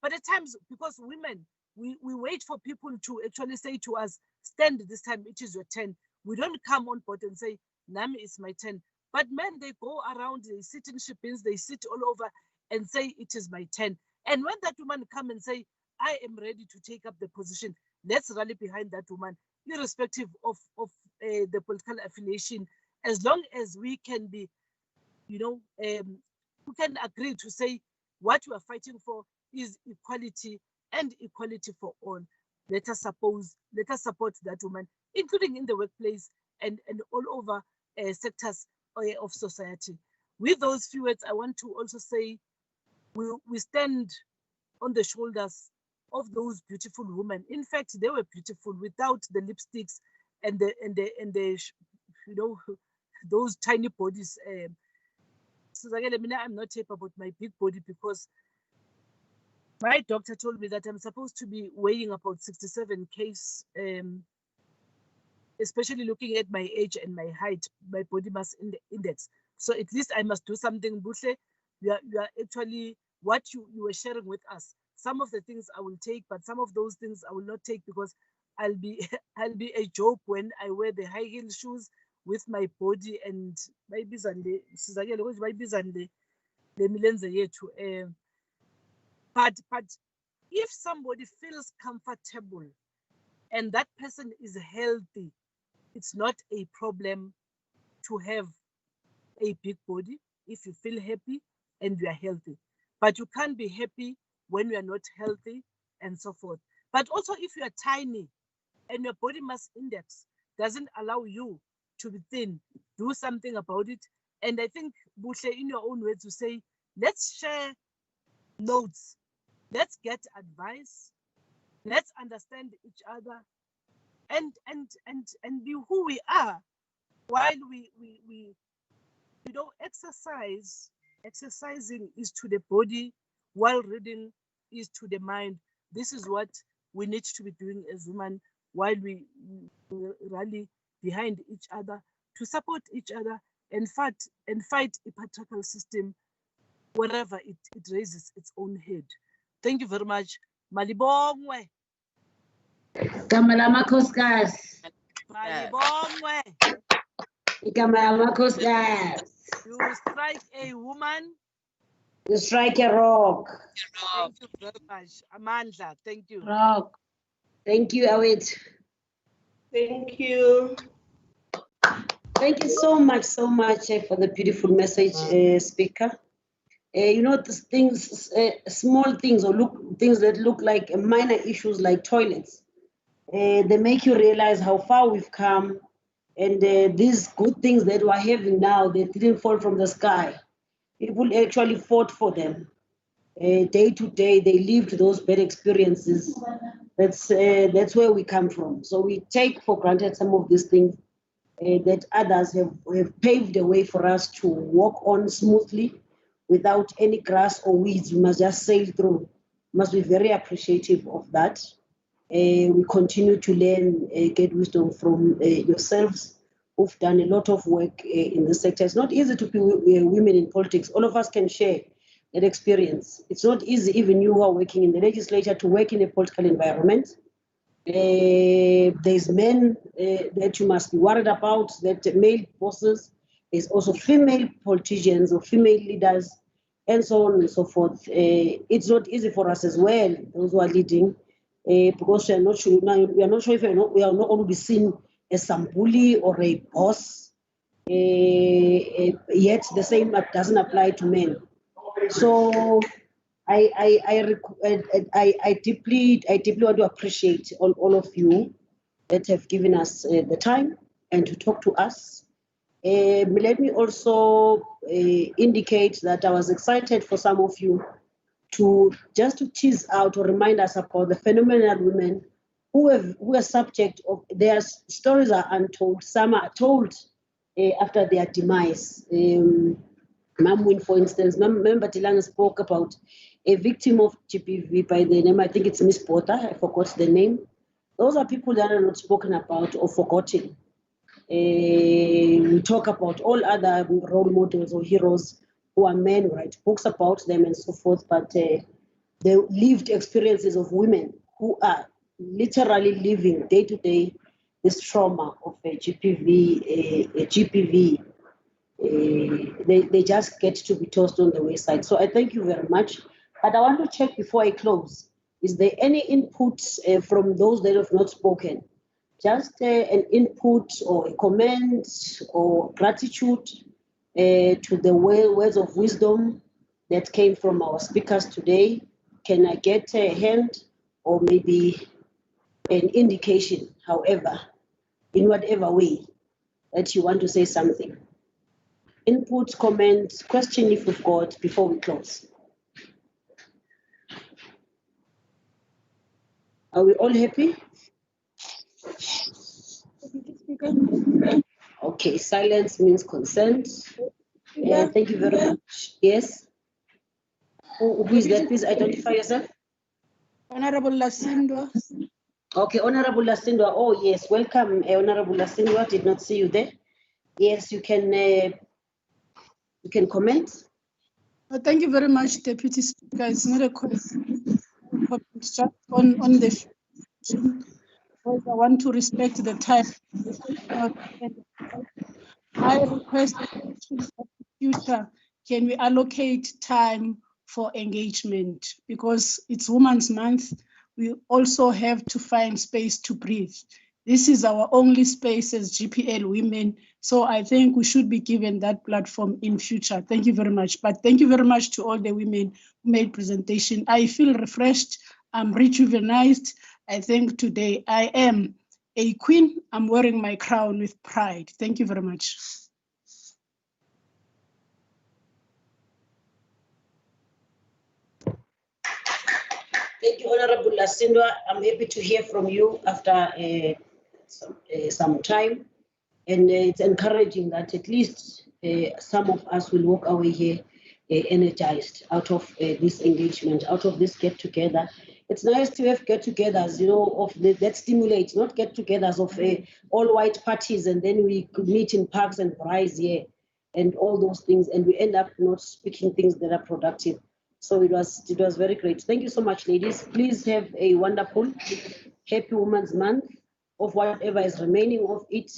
But at times, because women, we wait for people to actually say to us, stand this time, it is your turn. We don't come on board and say, Nami, it's my turn. But men, they go around, they sit in shippings, they sit all over and say, it is my turn. And when that woman come and say, I am ready to take up the position, let's rally behind that woman, irrespective of the political affiliation, as long as we can be, we can agree to say what we are fighting for is equality and equality for all. Let us support that woman, including in the workplace and all over sectors of society. With those few words, I want to also say we stand on the shoulders of those beautiful women. In fact, they were beautiful without the lipsticks and the those tiny bodies. So again, I'm not happy about my big body because my doctor told me that I'm supposed to be weighing about 67 kgs, especially looking at my age and my height, my body mass index. So at least I must do something. Buhle, you are actually what you were sharing with us. Some of the things I will take, but some of those things I will not take because I'll be a joke when I wear the high heel shoes with my body and my bizande. But if somebody feels comfortable and that person is healthy, it's not a problem to have a big body if you feel happy and you are healthy. But you can't be happy when you are not healthy and so forth. But also if you are tiny and your body mass index doesn't allow you to be thin, do something about it. And I think, Buhle, in your own words, you say, let's share notes, let's get advice, let's understand each other and be who we are while we exercising is to the body, while reading is to the mind. This is what we need to be doing as women while we rally behind each other to support each other and fight a patriarchal system wherever it raises its own head. Thank you very much. Malibongwe. Kamala Makoskas. Malibongwe. Kamala Makoskas. You strike a woman. You strike a rock. Thank you very much. Amandla, thank you. Rock. Thank you, Awit. Thank you. Thank you so much for the beautiful message, speaker. These things, small things or things that look like minor issues like toilets, they make you realize how far we've come, and these good things that we're having now, they didn't fall from the sky. People actually fought for them. Day to day, they lived those bad experiences. That's where we come from. So we take for granted some of these things that others have paved the way for us to walk on smoothly without any grass or weeds. We must just sail through. We must be very appreciative of that. We continue to learn, get wisdom from yourselves who've done a lot of work in the sector. It's not easy to be women in politics. All of us can share that experience. It's not easy, even you who are working in the legislature, to work in a political environment. There's men that you must be worried about, that male bosses. There's also female politicians or female leaders, and so on and so forth. It's not easy for us as well, those who are leading, because we are not sure if we are not going to be seen as some bully or a boss. Yet the same doesn't apply to men. So I deeply want to appreciate all of you that have given us the time and to talk to us. Let me also indicate that I was excited for some of you to tease out or remind us about the phenomenal women who are subject of, their stories are untold. Some are told after their demise. Mamwin, for instance, remember Tilang spoke about a victim of GPV by the name, I think it's Miss Buerta, I forgot the name. Those are people that are not spoken about or forgotten. We talk about all other role models or heroes who are men, write books about them and so forth, but the lived experiences of women who are literally living day to day this trauma of a GPV, they just get to be tossed on the wayside. So I thank you very much. But I want to check before I close, is there any inputs from those that have not spoken? Just an input or a comment or gratitude to the words of wisdom that came from our speakers today. Can I get a hand or maybe an indication, however, in whatever way that you want to say something? Input, comments, question if we've got before we close. Are we all happy? Okay, silence means consent. Thank you very much. Yes? Who is that? Please identify yourself. Honorable Lasindwa. Okay, Honorable Lasindwa. Oh, yes. Welcome, Honorable Lasindwa. Did not see you there. Yes, you can comment. Thank you very much, Deputy Speaker. It's not a question, just on the future, because I want to respect the time. My request is in the future, can we allocate time for engagement? Because it's Women's Month, we also have to find space to breathe. This is our only space as GPL women, so I think we should be given that platform in future. Thank you very much. But thank you very much to all the women who made presentation. I feel refreshed, I'm rejuvenated. I think today I am a queen. I'm wearing my crown with pride. Thank you very much. Thank you, Honorable Lasindwa. I'm happy to hear from you after some time. And it's encouraging that at least some of us will walk away here energized out of this engagement, out of this get-together. It's nice to have get-togethers, you know, that stimulate, not get-togethers of all white parties, and then we could meet in parks and rise here and all those things, and we end up not speaking things that are productive. So it was very great. Thank you so much, ladies. Please have a wonderful, happy Women's Month of whatever is remaining of it.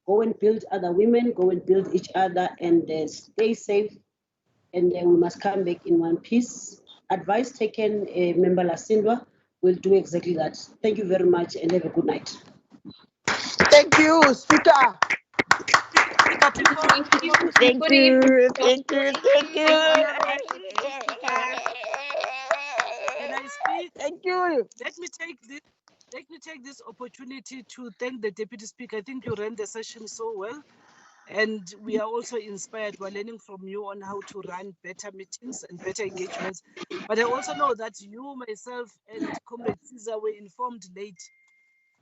Go and build other women, go and build each other, and stay safe. And we must come back in one piece. Advice taken, Member Lasindwa will do exactly that. Thank you very much and have a good night. Thank you, Speaker. Thank you. Thank you. Thank you. Thank you. Can I speak? Thank you. Let me take this opportunity to thank the Deputy Speaker. I think you ran the session so well. And we are also inspired. We're learning from you on how to run better meetings and better engagements. But I also know that you, myself, and Comrade Caesar were informed late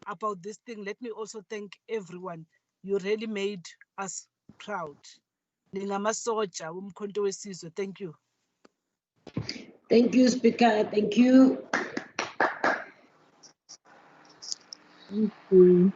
about this thing. Let me also thank everyone. You really made us proud. Thank you. Thank you, Speaker. Thank you. Thank you.